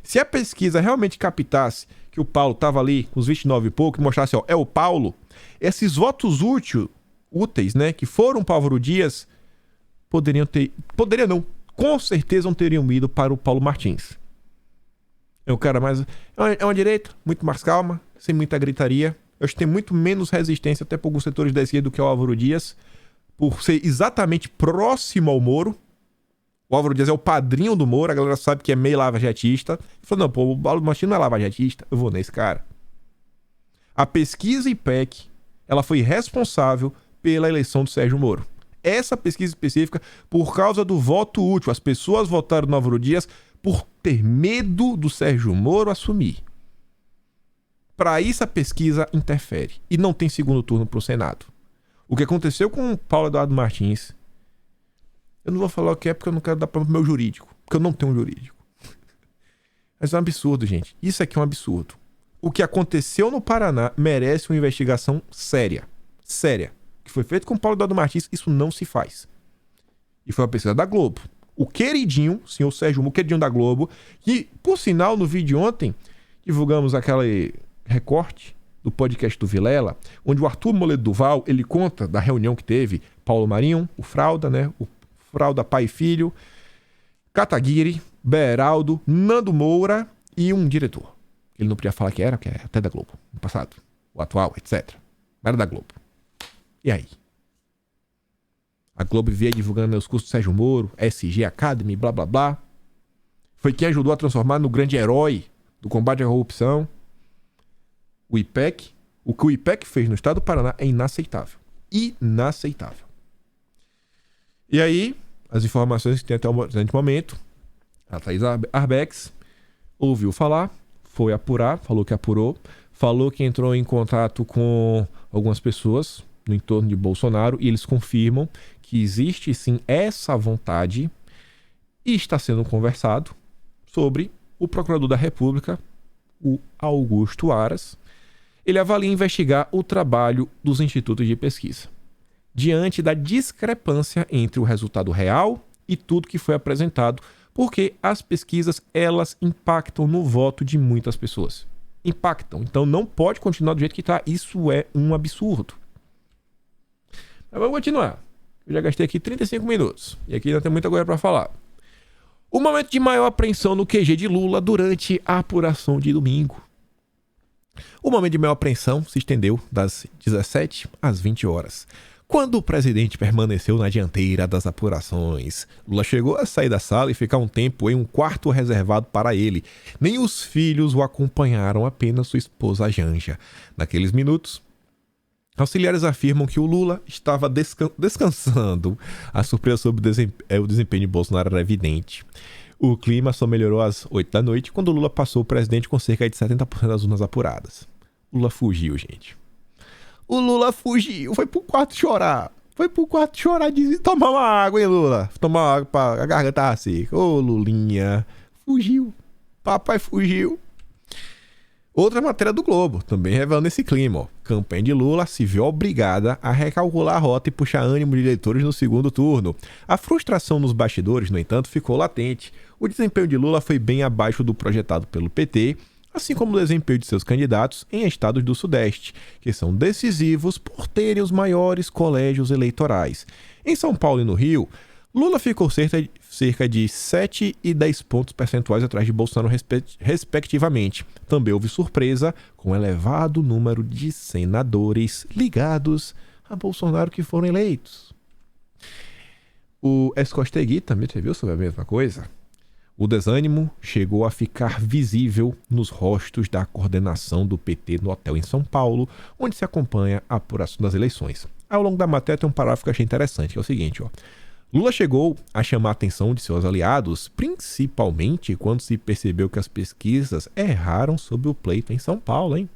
Speaker 1: Se a pesquisa realmente captasse que o Paulo estava ali com os 29 e pouco, e mostrasse, ó, é o Paulo, esses votos úteis, né, que foram para o Álvaro Dias, com certeza não teriam ido para o Paulo Martins. É um cara mais... É uma direita, muito mais calma, sem muita gritaria. Eu acho que tem muito menos resistência até por alguns setores da esquerda do que o Álvaro Dias, por ser exatamente próximo ao Moro. O Álvaro Dias é o padrinho do Moro, a galera sabe que é meio lava-jatista. Ele falou, não, pô, o Paulo Martins não é lava-jatista, eu vou nesse cara. A pesquisa IPEC, ela foi responsável pela eleição do Sérgio Moro. Essa pesquisa específica, por causa do voto útil, as pessoas votaram no Álvaro Dias por ter medo do Sérgio Moro assumir. Para isso a pesquisa interfere. E não tem segundo turno para o Senado. O que aconteceu com o Paulo Eduardo Martins, eu não vou falar o que é porque eu não quero dar para o meu jurídico. Porque eu não tenho um jurídico. Mas é um absurdo, gente. Isso aqui é um absurdo. O que aconteceu no Paraná merece uma investigação séria. Séria. O que foi feito com o Paulo Eduardo Martins, isso não se faz. E foi uma pesquisa da Globo. O queridinho, o senhor Sérgio Moro, o queridinho da Globo, que, por sinal, no vídeo de ontem, divulgamos aquele recorte do podcast do Vilela, onde o Arthur Moledo Duval, ele conta da reunião que teve Paulo Marinho, o Fralda, né? O Fralda pai e filho, Kataguiri, Beraldo, Nando Moura e um diretor. Ele não podia falar que era, porque é até da Globo, no passado, o atual, etc. Mas era da Globo. E aí? A Globo via divulgando os cursos do Sérgio Moro, SG Academy, blá blá blá. Foi quem ajudou a transformar no grande herói do combate à corrupção o IPEC. O que o IPEC fez no estado do Paraná é inaceitável. Inaceitável. E aí, as informações que tem até o presente momento, a Thaís Arbex ouviu falar, foi apurar, falou que apurou, falou que entrou em contato com algumas pessoas no entorno de Bolsonaro e eles confirmam que existe sim essa vontade e está sendo conversado sobre o Procurador da República, o Augusto Aras. Ele avalia investigar o trabalho dos institutos de pesquisa, diante da discrepância entre o resultado real e tudo que foi apresentado, porque as pesquisas, elas impactam no voto de muitas pessoas. Impactam. Então não pode continuar do jeito que está. Isso é um absurdo. Mas vamos continuar. Eu já gastei aqui 35 minutos. E aqui ainda tem muita coisa para falar. O momento de maior apreensão no QG de Lula durante a apuração de domingo. O momento de maior apreensão se estendeu das 17 às 20 horas. Quando o presidente permaneceu na dianteira das apurações, Lula chegou a sair da sala e ficar um tempo em um quarto reservado para ele. Nem os filhos o acompanharam, apenas sua esposa Janja. Naqueles minutos, auxiliares afirmam que o Lula estava descansando. A surpresa sobre o desempenho de Bolsonaro era evidente. O clima só melhorou às 8 da noite, quando Lula passou o presidente com cerca de 70% das urnas apuradas. Lula fugiu, gente. O Lula fugiu, foi pro quarto chorar. Foi pro quarto chorar e disse: toma uma água, hein, Lula? Toma uma água pra a garganta tava seca. Ô, Lulinha. Fugiu. Papai fugiu. Outra matéria do Globo, também revelando esse clima. Ó. Campanha de Lula se viu obrigada a recalcular a rota e puxar ânimo de eleitores no segundo turno. A frustração nos bastidores, no entanto, ficou latente. O desempenho de Lula foi bem abaixo do projetado pelo PT, assim como o desempenho de seus candidatos em estados do Sudeste, que são decisivos por terem os colégios eleitorais. Em São Paulo e no Rio, Lula ficou cerca de 7 e 10 pontos percentuais atrás de Bolsonaro, respectivamente. Também houve surpresa com o elevado número de senadores ligados a Bolsonaro que foram eleitos. O Escostegui também viu sobre a mesma coisa. O desânimo chegou a ficar visível nos rostos da coordenação do PT no hotel em São Paulo, onde se acompanha a apuração das eleições. Ao longo da matéria tem um parágrafo que eu achei interessante, que é o seguinte, ó. Lula chegou a chamar a atenção de seus aliados, principalmente quando se percebeu que as pesquisas erraram sobre o pleito em São Paulo, hein?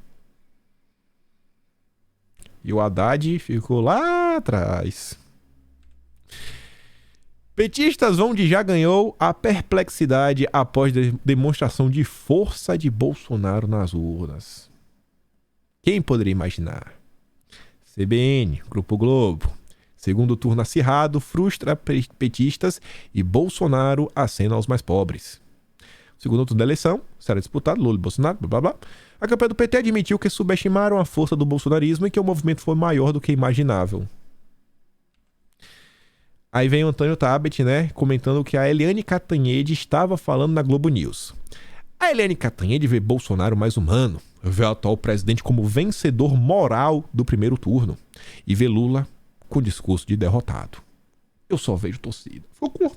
Speaker 1: E o Haddad ficou lá atrás. Petistas vão de já ganhou a perplexidade após demonstração de força de Bolsonaro nas urnas. Quem poderia imaginar? CBN, Grupo Globo. Segundo turno acirrado, frustra petistas e Bolsonaro acena aos mais pobres. Segundo turno da eleição, será disputado Lula e Bolsonaro, blá blá blá. A campanha do PT admitiu que subestimaram a força do bolsonarismo e que o movimento foi maior do que imaginável. Aí vem o Antônio Tabet, né, comentando que a Eliane Cantanhede estava falando na Globo News. A Eliane Cantanhede vê Bolsonaro mais humano, vê o atual presidente como vencedor moral do primeiro turno e vê Lula com discurso de derrotado. Eu só vejo torcida.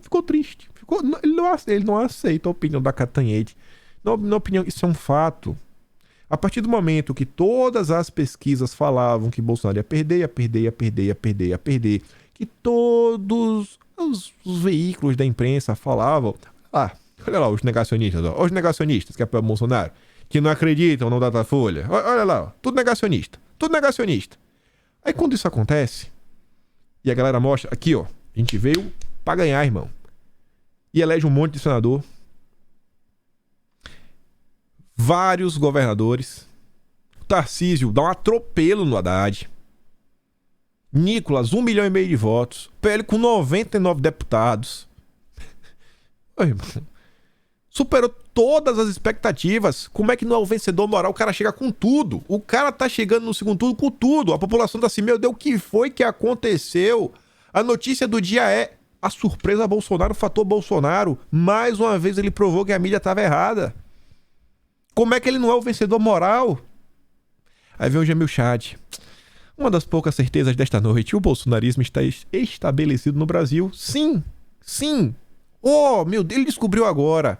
Speaker 1: Ficou triste. Ele não aceita a opinião da Cantanhede. Na minha opinião, isso é um fato. A partir do momento que todas as pesquisas falavam que Bolsonaro ia perder, que todos os veículos da imprensa falavam, olha lá os negacionistas, ó, os negacionistas que apoiam Bolsonaro, que não acreditam no Datafolha, olha lá, ó, tudo negacionista. Aí quando isso acontece, e a galera mostra, aqui ó, a gente veio pra ganhar, irmão, e elege um monte de senador, vários governadores, Tarcísio dá um atropelo no Haddad, Nicolas, 1,5 milhão de votos, PL com 99 deputados. Oi, irmão. Superou todas as expectativas. Como é que não é o vencedor moral? O cara chega com tudo. O cara tá chegando no segundo turno com tudo. A população tá assim, meu Deus, o que foi que aconteceu? A notícia do dia é a surpresa Bolsonaro, o fator Bolsonaro. Mais uma vez ele provou que a mídia estava errada. Como é que ele não é o vencedor moral? Aí vem o Jamil Chad. Uma das poucas certezas desta noite, o bolsonarismo está estabelecido no Brasil. Sim, sim. Oh, meu Deus, ele descobriu agora.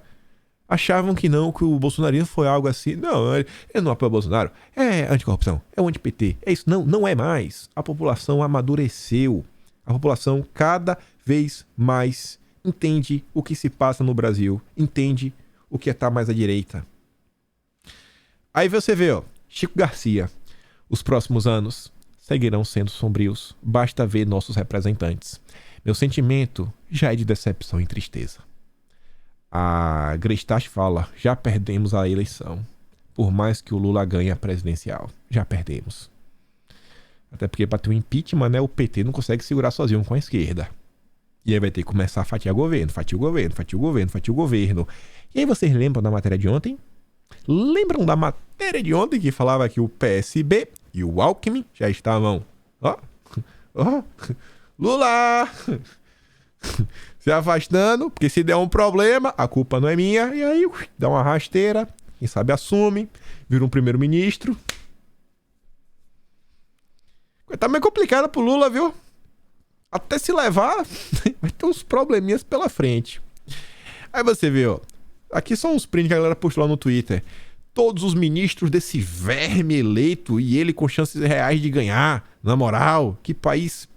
Speaker 1: Achavam que não, que o bolsonarismo foi algo assim. Não, ele não apoia o Bolsonaro. É anticorrupção, é o anti-PT. É isso. Não, não é mais. A população amadureceu. A população cada vez mais entende o que se passa no Brasil. Entende o que é estar mais à direita. Aí você vê, ó, Chico Garcia. Os próximos anos seguirão sendo sombrios. Basta ver nossos representantes. Meu sentimento já é de decepção e tristeza. A Grestach fala, já perdemos a eleição. Por mais que o Lula ganhe a presidencial. Já perdemos. Até porque para ter um impeachment, né, o PT não consegue segurar sozinho com a esquerda. E aí vai ter que começar a fatiar governo, fatiar o governo, fatiar o governo, fatiar o governo. E aí vocês lembram da matéria de ontem? Lembram da matéria de ontem que falava que o PSB e o Alckmin já estavam... Lula! Se afastando, porque se der um problema, a culpa não é minha. E aí dá uma rasteira, quem sabe assume, vira um primeiro-ministro. Tá meio complicado pro Lula, viu? Até se levar, vai ter uns probleminhas pela frente. Aí você vê, ó. Aqui são uns prints que a galera postou lá no Twitter. Todos os ministros desse verme eleito e ele com chances reais de ganhar. Na moral, que país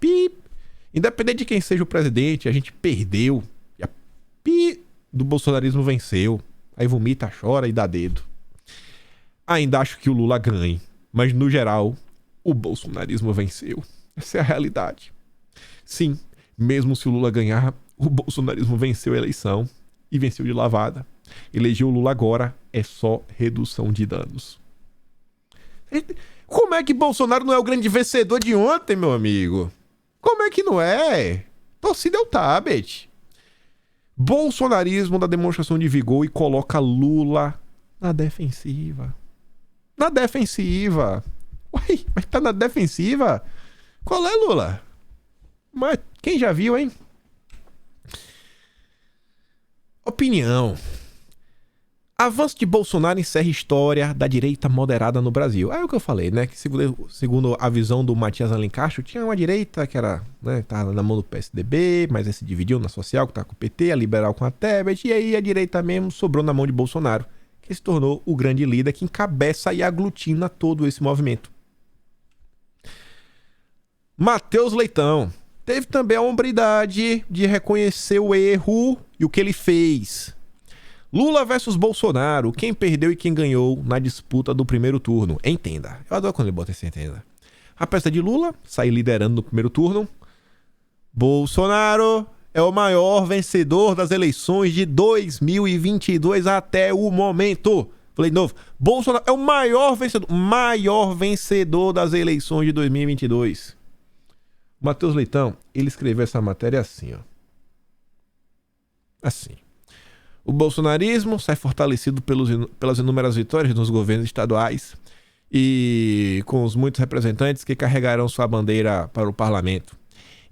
Speaker 1: Independente de quem seja o presidente, a gente perdeu. E a do bolsonarismo venceu. Aí vomita, chora e dá dedo. Ainda acho que o Lula ganhe. Mas no geral, o bolsonarismo venceu. Essa é a realidade. Sim, mesmo se o Lula ganhar, o bolsonarismo venceu a eleição. E venceu de lavada. Eleger o Lula agora é só redução de danos. Como é que Bolsonaro não é o grande vencedor de ontem, meu amigo? Como é que não é? Torcida é o Tabet. Bolsonarismo da demonstração de vigor e coloca Lula na defensiva. Na defensiva. Uai, mas tá na defensiva? Qual é, Lula? Mas quem já viu, hein? Opinião. Avanço de Bolsonaro encerra história da direita moderada no Brasil. É o que eu falei, né? Que segundo a visão do Matias Alencastro, tinha uma direita que era, né, tava na mão do PSDB, mas aí se dividiu na social, que tá com o PT, a liberal com a Tebet, e aí a direita mesmo sobrou na mão de Bolsonaro, que se tornou o grande líder que encabeça e aglutina todo esse movimento. Matheus Leitão teve também a hombridade de reconhecer o erro e o que ele fez. Lula versus Bolsonaro, quem perdeu e quem ganhou na disputa do primeiro turno. Entenda. Eu adoro quando ele bota esse entenda. A peça de Lula sair liderando no primeiro turno. Bolsonaro é o maior vencedor das eleições de 2022 até o momento. Falei de novo. Bolsonaro é o maior vencedor das eleições de 2022. O Matheus Leitão, ele escreveu essa matéria assim, ó. Assim. O bolsonarismo sai fortalecido pelas inúmeras vitórias nos governos estaduais e com os muitos representantes que carregarão sua bandeira para o parlamento.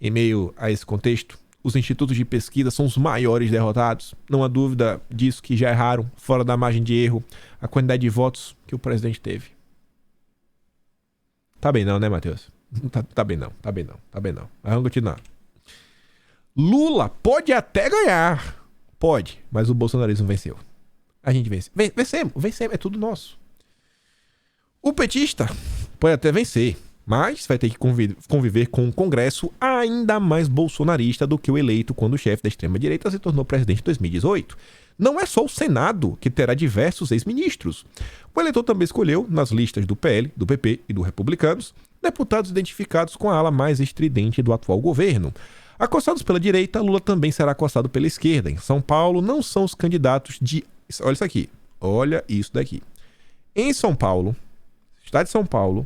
Speaker 1: Em meio a esse contexto, os institutos de pesquisa são os maiores derrotados. Não há dúvida disso, que já erraram, fora da margem de erro, a quantidade de votos que o presidente teve. Tá bem não, né, Matheus? Tá bem não. Mas vamos continuar. Lula pode até ganhar. Pode, mas o bolsonarismo venceu. A gente vence. Vencemos, é tudo nosso. O petista pode até vencer, mas vai ter que conviver com um Congresso ainda mais bolsonarista do que o eleito quando o chefe da extrema-direita se tornou presidente em 2018. Não é só o Senado que terá diversos ex-ministros. O eleitor também escolheu, nas listas do PL, do PP e do Republicanos, deputados identificados com a ala mais estridente do atual governo. Acostados pela direita, Lula também será acostado pela esquerda. Em São Paulo, não são os candidatos de... Olha isso aqui. Olha isso daqui. Em São Paulo, estado de São Paulo,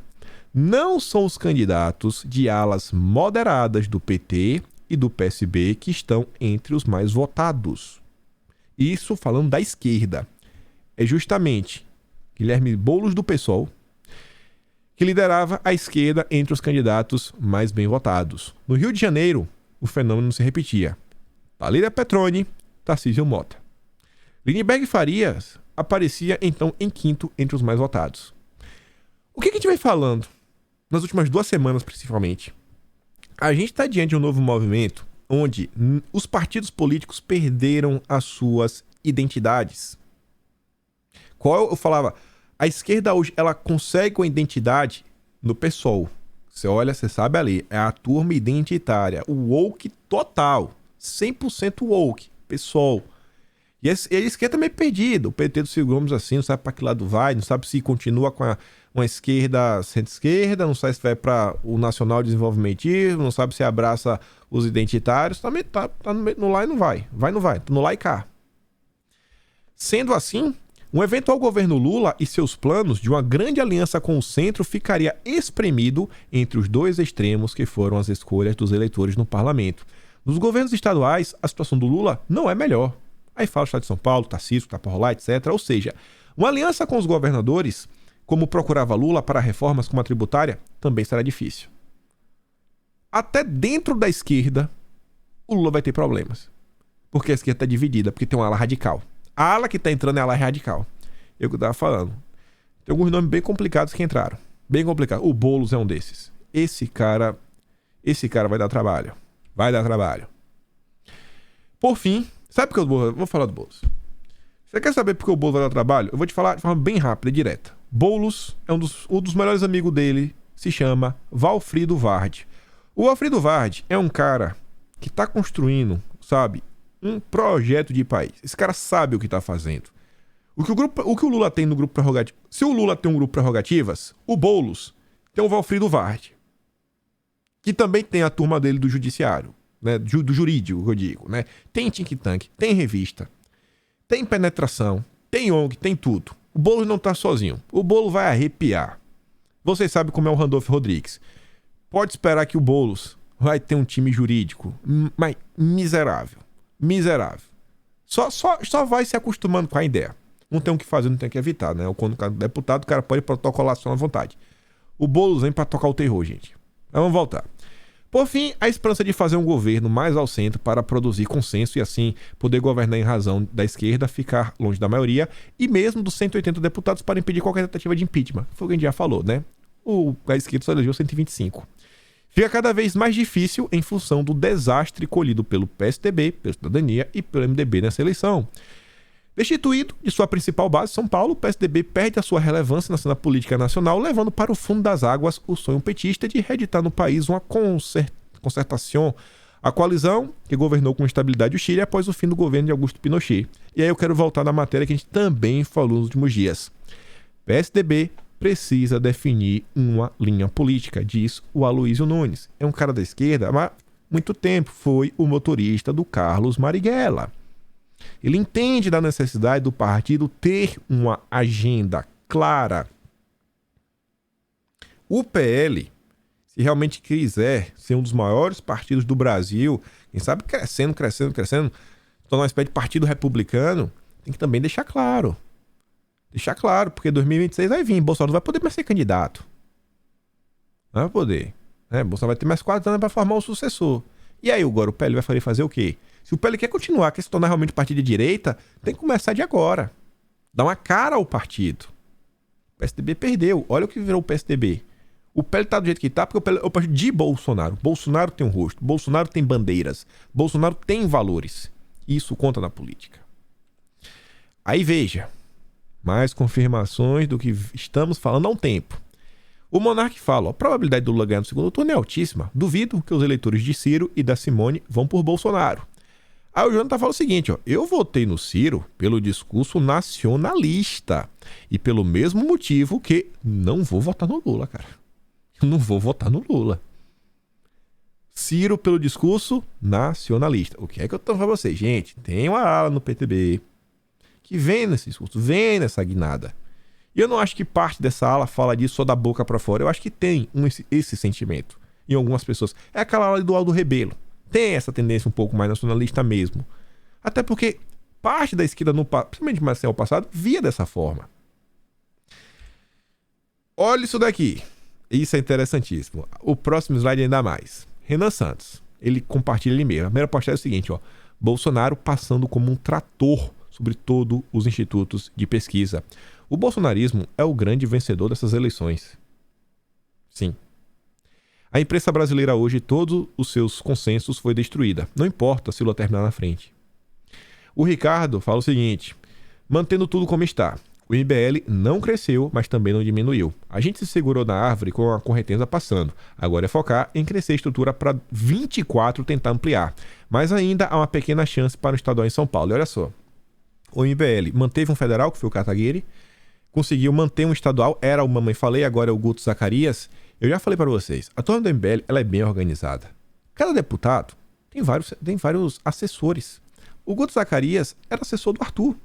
Speaker 1: não são os candidatos de alas moderadas do PT e do PSB que estão entre os mais votados. Isso falando da esquerda. É justamente Guilherme Boulos, do PSOL, que liderava a esquerda entre os candidatos mais bem votados. No Rio de Janeiro, o fenômeno se repetia. Talíria Petroni, Tarcísio Mota. Lindenberg Farias aparecia então em quinto entre os mais votados. O que a gente vem falando nas últimas 2 semanas, principalmente? A gente está diante de um novo movimento onde os partidos políticos perderam as suas identidades. Qual eu falava? A esquerda hoje, ela consegue uma identidade no PSOL. Você olha, você sabe ali, é a turma identitária, o woke total, 100% woke, PSOL. E a esquerda é meio perdido, o PT do Ciro Gomes assim, não sabe para que lado vai, não sabe se continua com uma esquerda centro-esquerda, não sabe se vai para o nacional desenvolvimentismo, não sabe se abraça os identitários, também tá no lá e não vai, não vai, tá no lá e cá. Sendo assim, um eventual governo Lula e seus planos de uma grande aliança com o centro ficaria espremido entre os 2 extremos que foram as escolhas dos eleitores no parlamento. Nos governos estaduais, a situação do Lula não é melhor. Aí fala o estado de São Paulo, Tarcísio, que tá por rolar, etc. Ou seja, uma aliança com os governadores, como procurava Lula para reformas como a tributária, também será difícil. Até dentro da esquerda, o Lula vai ter problemas. Porque a esquerda está dividida, porque tem uma ala radical. A ala que está entrando é a ala radical. Eu que estava falando. Tem alguns nomes bem complicados que entraram. Bem complicado. O Boulos é um desses. Esse cara vai dar trabalho. Vai dar trabalho. Por fim, sabe por que o Boulos... Vou falar do Boulos. Você quer saber por que o Boulos vai dar trabalho? Eu vou te falar de forma bem rápida e direta. Boulos é um dos melhores amigos dele, se chama Valfrido Vardi. O Valfrido Vardi é um cara que está construindo, sabe, um projeto de país. Esse cara sabe o que está fazendo. O que o Lula tem no grupo prerrogativo... Se o Lula tem um grupo prerrogativas, o Boulos tem o Valfrido Vardi, que também tem a turma dele do judiciário, né, do jurídico, eu digo, né? Tem think tank, tem revista, tem penetração, tem ONG, tem tudo. O Boulos não tá sozinho. O Boulos vai arrepiar. Vocês sabem como é o Randolfo Rodrigues. Pode esperar que o Boulos vai ter um time jurídico, mas miserável. Miserável. Só vai se acostumando com a ideia. Não tem o que fazer, não tem o que evitar, né? Quando o cara é deputado, o cara pode protocolar só à vontade. O Boulos vem pra tocar o terror, gente. Mas vamos voltar. Por fim, a esperança de fazer um governo mais ao centro para produzir consenso e assim poder governar em razão da esquerda, ficar longe da maioria e mesmo dos 180 deputados para impedir qualquer tentativa de impeachment. Foi o que a gente já falou, né? A esquerda só elegeu 125. Fica cada vez mais difícil em função do desastre colhido pelo PSDB, pela Cidadania e pelo MDB nessa eleição. Destituído de sua principal base, São Paulo, o PSDB perde a sua relevância na cena política nacional, levando para o fundo das águas o sonho petista de reeditar no país uma concertação, a coalizão que governou com estabilidade o Chile após o fim do governo de Augusto Pinochet. E aí eu quero voltar na matéria que a gente também falou nos últimos dias. PSDB precisa definir uma linha política, diz o Aloysio Nunes. É um cara da esquerda, mas há muito tempo foi o motorista do Carlos Marighella. Ele entende da necessidade do partido ter uma agenda clara. O PL, se realmente quiser ser um dos maiores partidos do Brasil, quem sabe crescendo, tornar uma espécie de partido republicano, tem que também deixar claro. Deixar claro, porque 2026 vai vir, Bolsonaro não vai poder mais ser candidato. Não vai poder. Bolsonaro vai ter mais 4 anos para formar um sucessor. E aí agora o PL vai fazer o quê? Se o PL quer continuar, quer se tornar realmente partido de direita, tem que começar de agora. Dar uma cara ao partido. O PSDB perdeu. Olha o que virou o PSDB. O PL tá do jeito que tá porque o PL é o partido de Bolsonaro. Bolsonaro tem um rosto. Bolsonaro tem bandeiras. Bolsonaro tem valores. Isso conta na política. Aí veja. Mais confirmações do que estamos falando há um tempo. O Monark fala, a probabilidade do Lula ganhar no segundo turno é altíssima. Duvido que os eleitores de Ciro e da Simone vão por Bolsonaro. Aí o Jonathan fala o seguinte, eu votei no Ciro pelo discurso nacionalista e pelo mesmo motivo que não vou votar no Lula, cara. Eu não vou votar no Lula. Ciro pelo discurso nacionalista. O que é que eu tô falando pra vocês? Gente, tem uma ala no PTB que vem nesse discurso, vem nessa guinada. E eu não acho que parte dessa ala fala disso só da boca pra fora. Eu acho que tem esse sentimento em algumas pessoas. É aquela ala do Aldo Rebelo. Tem essa tendência um pouco mais nacionalista mesmo. Até porque parte da esquerda, principalmente mais ao passado, via dessa forma. Olha isso daqui. Isso é interessantíssimo. O próximo slide ainda mais. Renan Santos. ele compartilha ele mesmo. A primeira postagem é o seguinte, ó. Bolsonaro passando como um trator sobre todos os institutos de pesquisa. O bolsonarismo é o grande vencedor dessas eleições. Sim. A imprensa brasileira hoje, todos os seus consensos foi destruída. Não importa se Lula terminar na frente. O Ricardo fala o seguinte, mantendo tudo como está. O MBL não cresceu, mas também não diminuiu. A gente se segurou na árvore com a correnteza passando. Agora é focar em crescer a estrutura para 24 tentar ampliar. Mas ainda há uma pequena chance para o estadual em São Paulo. E olha só, o MBL manteve um federal, que foi o Kataguiri, conseguiu manter um estadual, era o Mamãe Falei, agora é o Guto Zacarias. Eu já falei para vocês, a turma do MBL ela é bem organizada. Cada deputado tem vários assessores. O Guto Zacarias era assessor do Arthur.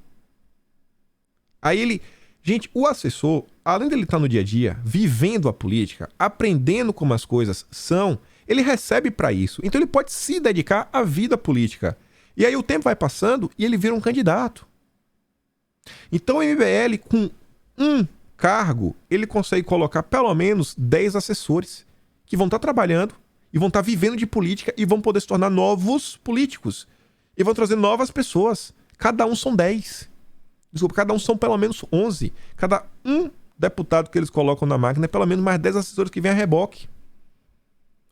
Speaker 1: Aí ele... Gente, o assessor, além dele estar no dia a dia, vivendo a política, aprendendo como as coisas são, ele recebe para isso. Então ele pode se dedicar à vida política. E aí o tempo vai passando e ele vira um candidato. Então o MBL, com um cargo, ele consegue colocar pelo menos 10 assessores que vão estar trabalhando e vão estar vivendo de política e vão poder se tornar novos políticos. E vão trazer novas pessoas. Cada um são 10. Desculpa, cada um são pelo menos 11. Cada um deputado que eles colocam na máquina é pelo menos mais 10 assessores que vêm a reboque.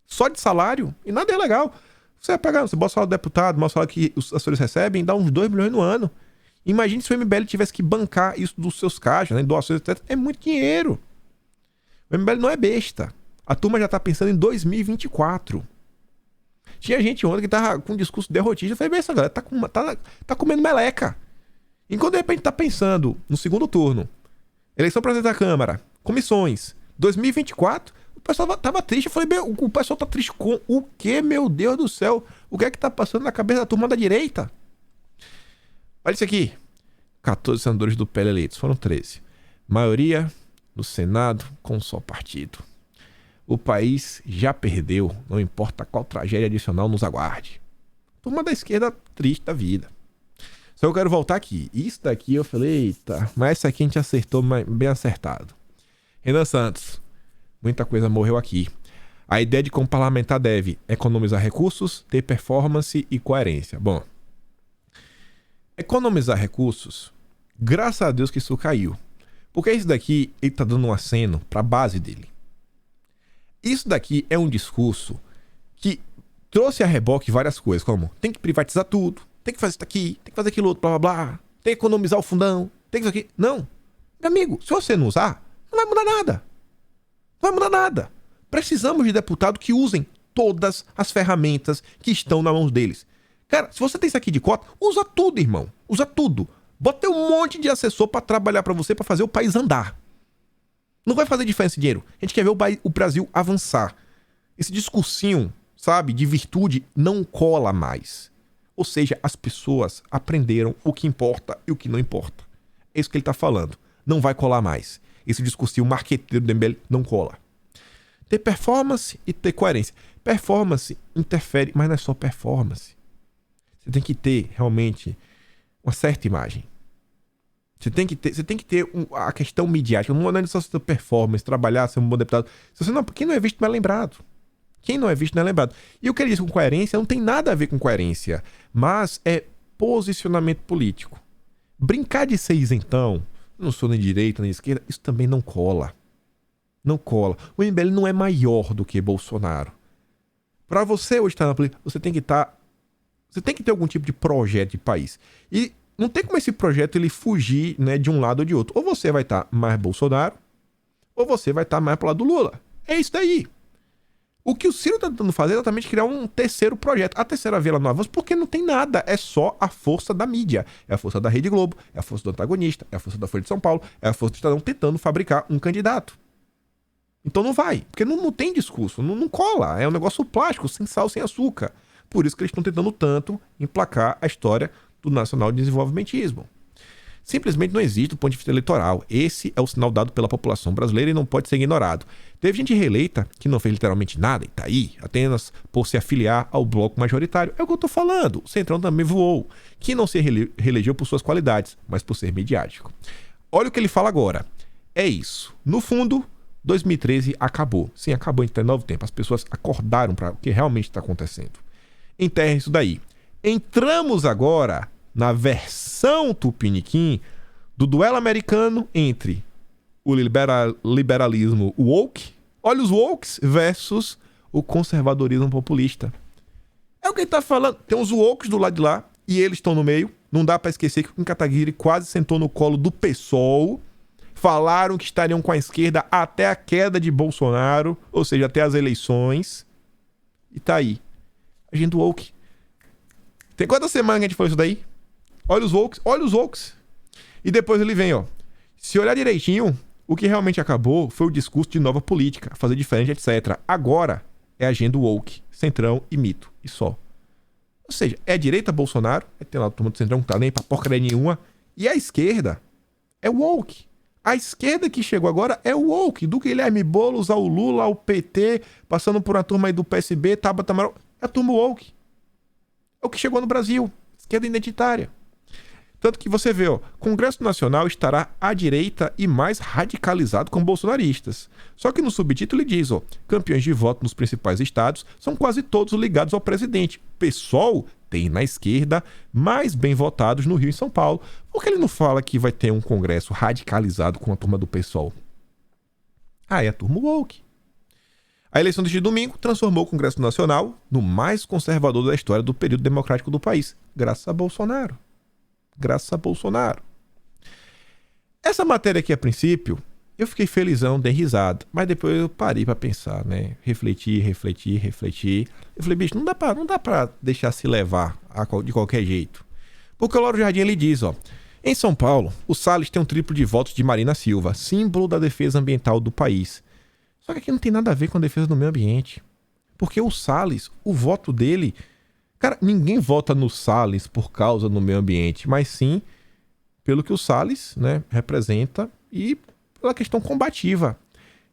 Speaker 1: Só de salário. E nada é legal. Você vai pagar, você bota o salário do deputado, o salário que os assessores recebem, dá uns 2 milhões no ano. Imagine se o MBL tivesse que bancar isso dos seus caixas, né, doações, etc. É muito dinheiro. O MBL não é besta. A turma já tá pensando em 2024. Tinha gente ontem que tava com um discurso derrotista. Eu falei, essa galera tá comendo meleca. Enquanto de repente tá pensando no segundo turno, eleição presidente da Câmara, comissões, 2024, o pessoal tava triste. Eu falei, o pessoal tá triste com o quê, meu Deus do céu? O que é que tá passando na cabeça da turma da direita? Olha isso aqui. 14 senadores do PL eleitos, foram 13. Maioria no Senado com um só partido. O país já perdeu, não importa qual tragédia adicional nos aguarde. Turma da esquerda triste da vida. Só eu quero voltar aqui. Isso daqui eu falei, eita, mas essa aqui a gente acertou bem acertado. Renan Santos, muita coisa morreu aqui. A ideia de como parlamentar deve economizar recursos, ter performance e coerência. Bom, economizar recursos, graças a Deus que isso caiu. Porque isso daqui, ele tá dando um aceno pra base dele. Isso daqui é um discurso que trouxe a reboque várias coisas, como tem que privatizar tudo, tem que fazer isso aqui, tem que fazer aquilo outro, blá blá blá, tem que economizar o fundão, tem que isso aqui. Não. Meu amigo, se você não usar, não vai mudar nada. Não vai mudar nada. Precisamos de deputados que usem todas as ferramentas que estão nas mãos deles. Cara, se você tem isso aqui de cota, usa tudo, irmão. Usa tudo. Bota um monte de assessor pra trabalhar pra você, pra fazer o país andar. Não vai fazer diferença esse dinheiro. A gente quer ver o Brasil avançar. Esse discursinho, sabe, de virtude não cola mais. Ou seja, as pessoas aprenderam o que importa e o que não importa. É isso que ele tá falando. Não vai colar mais. Esse discursinho marqueteiro do MBL não cola. Ter performance e ter coerência. Performance interfere, mas não é só performance. Você tem que ter, realmente, uma certa imagem. Você tem que ter a questão midiática. Não é só sua performance, trabalhar, ser um bom deputado. Se você não, quem não é visto não é lembrado. Quem não é visto não é lembrado. E o que ele diz com coerência não tem nada a ver com coerência, mas é posicionamento político. Brincar de ser isentão, não sou nem direita nem esquerda, isso também não cola. Não cola. O MBL não é maior do que Bolsonaro. Para você hoje estar na política, você tem que ter algum tipo de projeto de país. E não tem como esse projeto ele fugir, né, de um lado ou de outro. Ou você vai estar mais Bolsonaro, ou você vai estar mais pro lado do Lula. É isso daí. O que o Ciro está tentando fazer é exatamente criar um terceiro projeto. A terceira via não avança porque não tem nada. É só a força da mídia. É a força da Rede Globo, é a força do antagonista, é a força da Folha de São Paulo, é a força do Estadão tentando fabricar um candidato. Então não vai, porque não tem discurso, não cola. É um negócio plástico, sem sal, sem açúcar. Por isso que eles estão tentando tanto emplacar a história do nacional desenvolvimentismo. Simplesmente não existe do ponto de vista eleitoral. Esse é o sinal dado pela população brasileira e não pode ser ignorado. Teve gente reeleita que não fez literalmente nada e tá aí, apenas por se afiliar ao bloco majoritário. É o que eu tô falando. O Centrão também voou. Que não se reelegeu por suas qualidades, mas por ser midiático. Olha o que ele fala agora. É isso. No fundo, 2013 acabou. Sim, acabou, a gente tem novo tempo. As pessoas acordaram para o que realmente está acontecendo. enterra isso daí. Entramos agora na versão tupiniquim do duelo americano entre o liberalismo woke, olha os wokes, versus o conservadorismo populista. É o que ele tá falando. Tem uns wokes do lado de lá e eles estão no meio. Não dá pra esquecer que o Kim Kataguiri quase sentou no colo do PSOL. Falaram que estariam com a esquerda até a queda de Bolsonaro, ou seja, até as eleições. E tá aí. Agenda woke. Tem quantas semanas que a gente falou isso daí? Olha os wokes. E depois ele vem, ó. Se olhar direitinho, o que realmente acabou foi o discurso de nova política, fazer diferente, etc. Agora é agenda woke, centrão e mito, e só. Ou seja, é a direita Bolsonaro, tem lá a turma do centrão que tá nem pra porcaria nenhuma, e a esquerda é woke. A esquerda que chegou agora é o woke, do Guilherme Boulos ao Lula, ao PT, passando por uma turma aí do PSB, Tabata Amaral, é a turma woke. É o que chegou no Brasil, esquerda identitária. Tanto que você vê, ó, Congresso Nacional estará à direita e mais radicalizado com bolsonaristas. Só que no subtítulo ele diz, ó, campeões de voto nos principais estados são quase todos ligados ao presidente. PSOL tem na esquerda mais bem votados no Rio e São Paulo. Por que ele não fala que vai ter um congresso radicalizado com a turma do PSOL? Ah, é a turma woke. A eleição deste domingo transformou o Congresso Nacional no mais conservador da história do período democrático do país, graças a Bolsonaro. Graças a Bolsonaro. Essa matéria aqui, a princípio, eu fiquei felizão, dei risada. Mas depois eu parei pra pensar, né? Refletir. Eu falei, bicho, não dá pra deixar se levar de qualquer jeito. Porque o Lauro Jardim, ele diz, ó. Em São Paulo, o Salles tem um triplo de votos de Marina Silva, símbolo da defesa ambiental do país. Só que aqui não tem nada a ver com a defesa do meio ambiente. Porque o Salles, o voto dele... Cara, ninguém vota no Salles por causa do meio ambiente, mas sim pelo que o Salles, né, representa e pela questão combativa.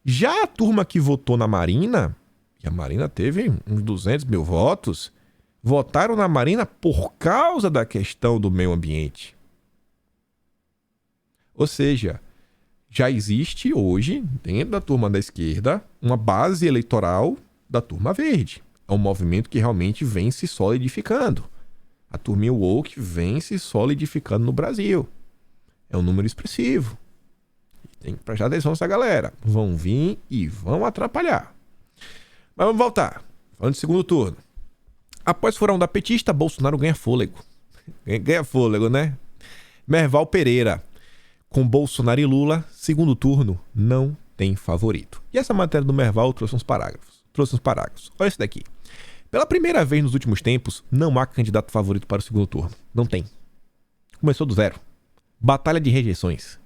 Speaker 1: Já a turma que votou na Marina, e a Marina teve uns 200 mil votos, votaram na Marina por causa da questão do meio ambiente. Ou seja, já existe hoje, dentro da turma da esquerda, uma base eleitoral da turma verde. É um movimento que realmente vem se solidificando. A turminha woke vem se solidificando no Brasil. É um número expressivo. Tem que prestar atenção nessa galera. Vão vir e vão atrapalhar. Mas vamos voltar. Falando de segundo turno. Após furão da petista, Bolsonaro ganha fôlego. Ganha fôlego, né? Merval Pereira. Com Bolsonaro e Lula, segundo turno não tem favorito. E essa matéria do Merval trouxe uns parágrafos. Olha esse daqui. Pela primeira vez nos últimos tempos, não há candidato favorito para o segundo turno. Não tem. Começou do zero. Batalha de rejeições.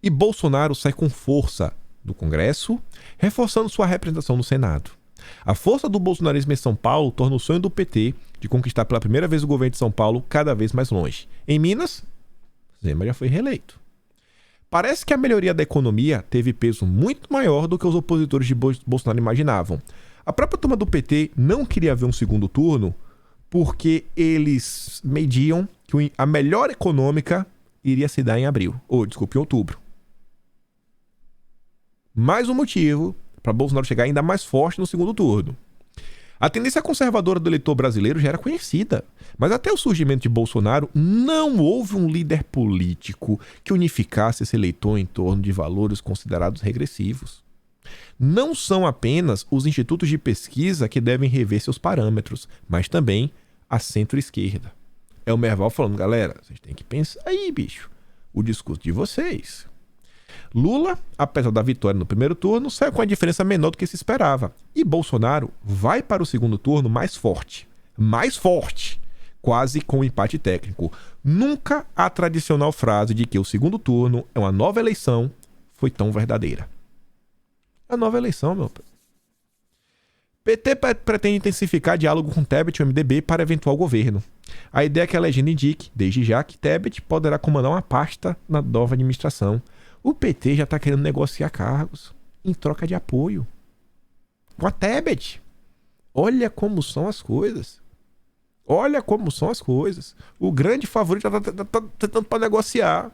Speaker 1: E Bolsonaro sai com força do Congresso, reforçando sua representação no Senado. A força do bolsonarismo em São Paulo torna o sonho do PT de conquistar pela primeira vez o governo de São Paulo cada vez mais longe. Em Minas, Zema já foi reeleito. Parece que a melhoria da economia teve peso muito maior do que os opositores de Bolsonaro imaginavam. A própria turma do PT não queria ver um segundo turno porque eles mediam que a melhora econômica iria se dar em em outubro. Mais um motivo para Bolsonaro chegar ainda mais forte no segundo turno. A tendência conservadora do eleitor brasileiro já era conhecida, mas até o surgimento de Bolsonaro não houve um líder político que unificasse esse eleitor em torno de valores considerados regressivos. Não são apenas os institutos de pesquisa que devem rever seus parâmetros, mas também a centro-esquerda. É o Merval falando, galera, vocês têm que pensar aí, bicho, o discurso de vocês. Lula, apesar da vitória no primeiro turno, saiu com a diferença menor do que se esperava. E Bolsonaro vai para o segundo turno mais forte, quase com um empate técnico. Nunca a tradicional frase de que o segundo turno é uma nova eleição foi tão verdadeira. A nova eleição, meu pai. PT pretende intensificar diálogo com Tebet e o MDB para eventual governo. A ideia é que a legenda indique, desde já, que Tebet poderá comandar uma pasta na nova administração. O PT já está querendo negociar cargos em troca de apoio com a Tebet. Olha como são as coisas. O grande favorito já está tentando para negociar.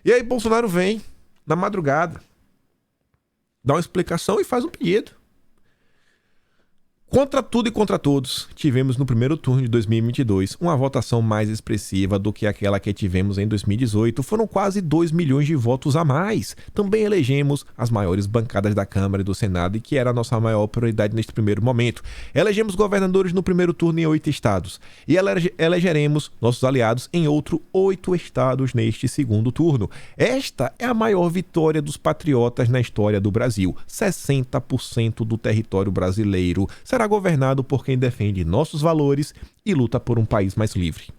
Speaker 1: E aí Bolsonaro vem na madrugada, dá uma explicação e faz um pedido. Contra tudo e contra todos, tivemos no primeiro turno de 2022 uma votação mais expressiva do que aquela que tivemos em 2018. Foram quase 2 milhões de votos a mais. Também elegemos as maiores bancadas da Câmara e do Senado, e que era a nossa maior prioridade neste primeiro momento. Elegemos governadores no primeiro turno em 8 estados. E elegeremos nossos aliados em outros 8 estados neste segundo turno. Esta é a maior vitória dos patriotas na história do Brasil. 60% do território brasileiro será governado por quem defende nossos valores e luta por um país mais livre.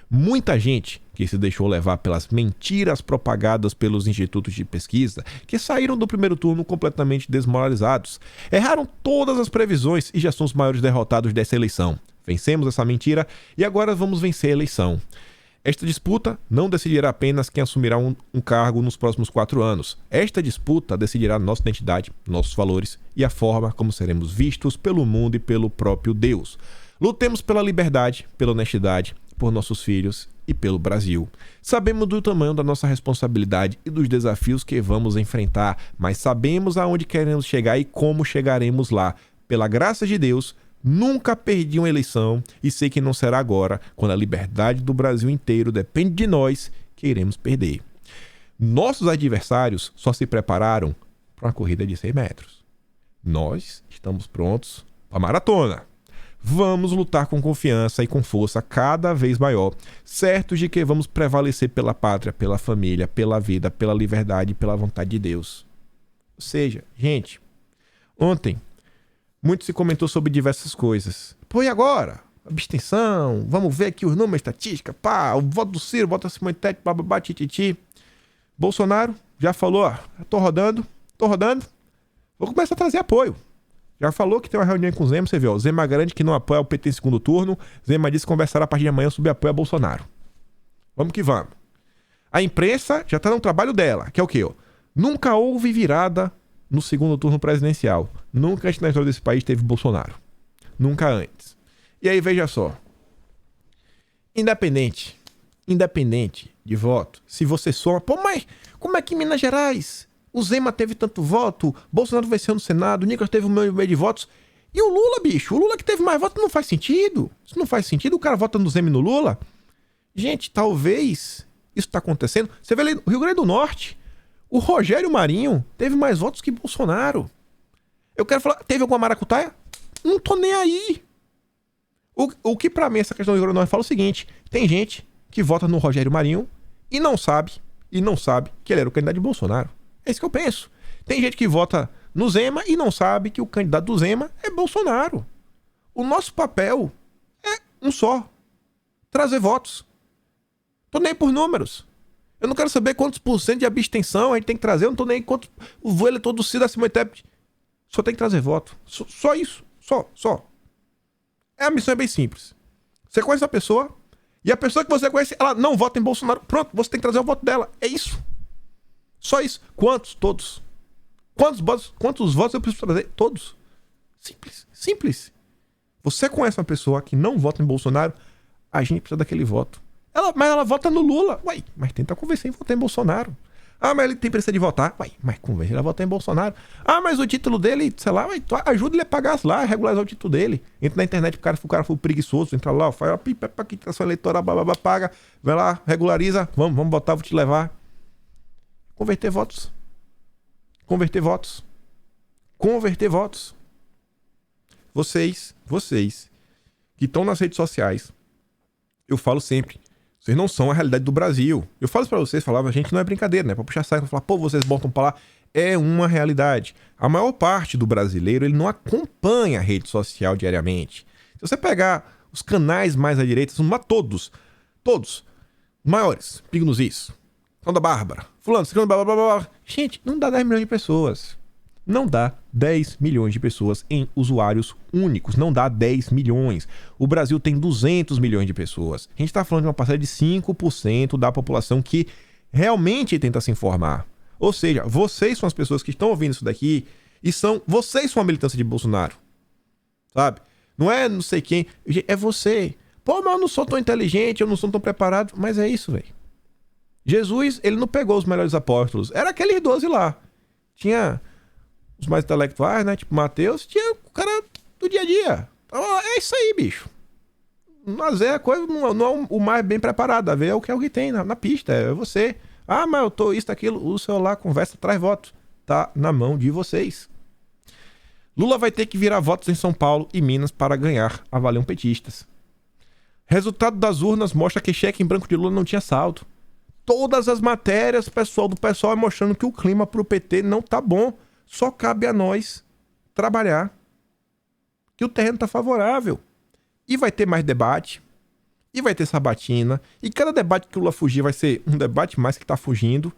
Speaker 1: Muita gente que se deixou levar pelas mentiras propagadas pelos institutos de pesquisa, que saíram do primeiro turno completamente desmoralizados, erraram todas as previsões e já são os maiores derrotados dessa eleição. Vencemos essa mentira e agora vamos vencer a eleição. Esta disputa não decidirá apenas quem assumirá um cargo nos próximos 4 anos. Esta disputa decidirá nossa identidade, nossos valores e a forma como seremos vistos pelo mundo e pelo próprio Deus. Lutemos pela liberdade, pela honestidade, por nossos filhos e pelo Brasil. Sabemos do tamanho da nossa responsabilidade e dos desafios que vamos enfrentar, mas sabemos aonde queremos chegar e como chegaremos lá. Pela graça de Deus, nunca perdi uma eleição e sei que não será agora, quando a liberdade do Brasil inteiro depende de nós, que iremos perder. Nossos adversários só se prepararam para uma corrida de 100 metros. Nós estamos prontos para a maratona. Vamos lutar com confiança e com força cada vez maior, certos de que vamos prevalecer pela pátria, pela família, pela vida, pela liberdade e pela vontade de Deus. Ou seja, gente, ontem muito se comentou sobre diversas coisas. Pô, e agora? Abstenção, vamos ver aqui os números, estatística, pá, o voto do Ciro, voto da Simone Tebet, bababá, tititi. Bolsonaro já falou, ó, tô rodando, vou começar a trazer apoio. Já falou que tem uma reunião com o Zema, você viu, ó, Zema garante que não apoia o PT em segundo turno, Zema disse que conversará a partir de amanhã sobre apoio a Bolsonaro. Vamos que vamos. A imprensa já tá no trabalho dela, que é o quê? Ó? Nunca houve virada no segundo turno presidencial. Nunca antes na história desse país teve Bolsonaro. Nunca antes. E aí, veja só. Independente de voto, se você soma... Pô, mas como é que em Minas Gerais o Zema teve tanto voto, Bolsonaro venceu no Senado, o Nicolas teve o meio de votos, e o Lula, bicho? O Lula que teve mais votos não faz sentido. Isso não faz sentido, o cara vota no Zema e no Lula. Gente, talvez isso tá acontecendo. Você vê ali no Rio Grande do Norte, o Rogério Marinho teve mais votos que Bolsonaro. Eu quero falar, teve alguma maracutaia? Não tô nem aí. O que pra mim essa questão do Rio Grande do Norte fala é o seguinte: tem gente que vota no Rogério Marinho e não sabe que ele era o candidato de Bolsonaro. É isso que eu penso. Tem gente que vota no Zema e não sabe que o candidato do Zema é Bolsonaro. O nosso papel é um só: trazer votos. Tô nem por números. Eu não quero saber quantos por cento de abstenção a gente tem que trazer. Eu não tô nem quanto o eleitor do Ciro da Simone Tebet. Só tem que trazer voto. Só isso. Só. A missão é bem simples. Você conhece a pessoa e a pessoa que você conhece, ela não vota em Bolsonaro. Pronto, você tem que trazer o voto dela. É isso. Só isso. Quantos? Todos. Quantos votos eu preciso trazer? Todos. Simples. Você conhece uma pessoa que não vota em Bolsonaro, a gente precisa daquele voto. Mas ela vota no Lula. Ué, mas tenta convencer em votar em Bolsonaro. Ah, mas ele tem pressa de votar. Ué, mas convence ele a votar em Bolsonaro. Ah, mas o título dele, sei lá, ajuda ele a pagar lá, regularizar o título dele. Entra na internet, o cara for preguiçoso, entra lá, faz a quitação eleitoral, paga, vai lá, regulariza, vamos botar, vou te levar. Converter votos. Vocês que estão nas redes sociais, eu falo sempre, vocês não são a realidade do Brasil. Eu falo isso pra vocês, falava, a gente não é brincadeira, né? Pra puxar saco, falar, pô, vocês botam pra lá. É uma realidade. A maior parte do brasileiro, ele não acompanha a rede social diariamente. Se você pegar os canais mais à direita, são todos, maiores, Pingo nos Is, São da Bárbara, fulano, blá, blá, blá, blá. Gente, não dá 10 milhões de pessoas. Não dá 10 milhões de pessoas em usuários únicos. Não dá 10 milhões. O Brasil tem 200 milhões de pessoas. A gente está falando de uma parcela de 5% da população que realmente tenta se informar. Ou seja, vocês são as pessoas que estão ouvindo isso daqui e vocês são a militância de Bolsonaro. Sabe? Não é não sei quem. É você. Pô, mas eu não sou tão inteligente, eu não sou tão preparado. Mas é isso, velho. Jesus, ele não pegou os melhores apóstolos. Era aqueles 12 lá. Tinha os mais intelectuais, né? Tipo Mateus. Tinha o cara do dia a dia. Então, é isso aí, bicho. Às vezes a coisa não é o mais bem preparado, às vezes é o que tem na pista, é você. Ah, mas eu tô isso, aquilo, o celular, conversa, traz votos. Tá na mão de vocês. Lula vai ter que virar votos em São Paulo e Minas para ganhar, avaliam petistas. Resultado das urnas mostra que cheque em branco de Lula não tinha saldo. Todas as matérias do pessoal é mostrando que o clima pro PT não tá bom. Só cabe a nós trabalhar. Que o terreno tá favorável. E vai ter mais debate. E vai ter sabatina. E cada debate que o Lula fugir vai ser um debate mais que tá fugindo.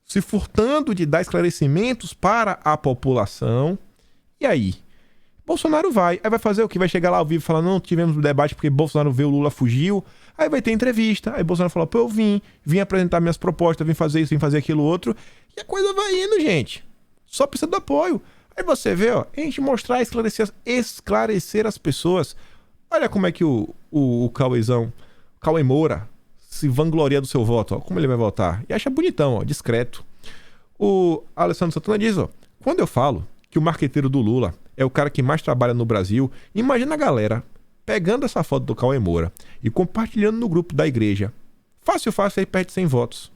Speaker 1: Se furtando de dar esclarecimentos para a população. E aí? Bolsonaro vai fazer o que? Vai chegar lá ao vivo e falar, não tivemos debate porque Bolsonaro viu, o Lula fugiu. Aí vai ter entrevista, aí Bolsonaro fala, pô, eu vim apresentar minhas propostas, vim fazer isso, vim fazer aquilo outro. E a coisa vai indo, gente. Só precisa do apoio. Aí você vê, ó, a gente mostrar, esclarecer as pessoas. Olha como é que o Cauê Moura, se vangloria do seu voto, ó, como ele vai votar. E acha bonitão, ó, discreto. O Alessandro Santana diz, ó, quando eu falo que o marqueteiro do Lula é o cara que mais trabalha no Brasil, imagina a galera pegando essa foto do Cauê Moura e compartilhando no grupo da igreja. Fácil, aí perde 100 votos.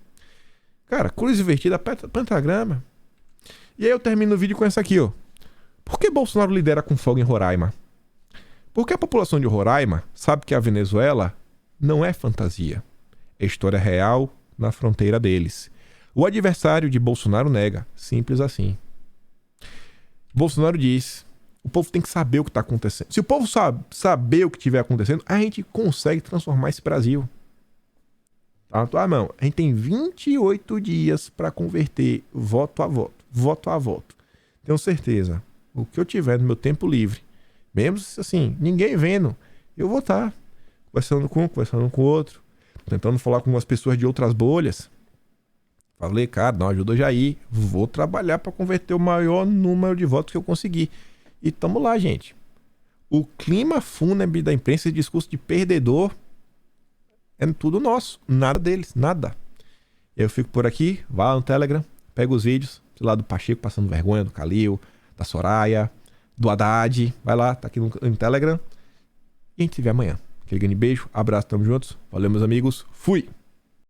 Speaker 1: Cara, cruz invertida, pentagrama. E aí eu termino o vídeo com essa aqui, ó. Por que Bolsonaro lidera com folga em Roraima? Porque a população de Roraima sabe que a Venezuela não é fantasia. É história real na fronteira deles. O adversário de Bolsonaro nega. Simples assim. Bolsonaro diz, o povo tem que saber o que está acontecendo. Se o povo saber o que estiver acontecendo, a gente consegue transformar esse Brasil. Tá? Ah, não, a gente tem 28 dias para converter voto a voto. Tenho certeza, o que eu tiver no meu tempo livre, mesmo assim, ninguém vendo, eu vou estar conversando com um, conversando com o outro, tentando falar com umas pessoas de outras bolhas. Falei, cara, dá uma ajuda ao Jair. Vou trabalhar para converter o maior número de votos que eu conseguir. E tamo lá, gente. O clima fúnebre da imprensa, esse discurso de perdedor, é tudo nosso. Nada deles, nada. Eu fico por aqui, vá lá no Telegram, pega os vídeos, sei lá, do Pacheco passando vergonha, do Calil, da Soraya, do Haddad. Vai lá, tá aqui no Telegram. E a gente se vê amanhã. Aquele grande beijo, abraço, tamo juntos. Valeu, meus amigos. Fui!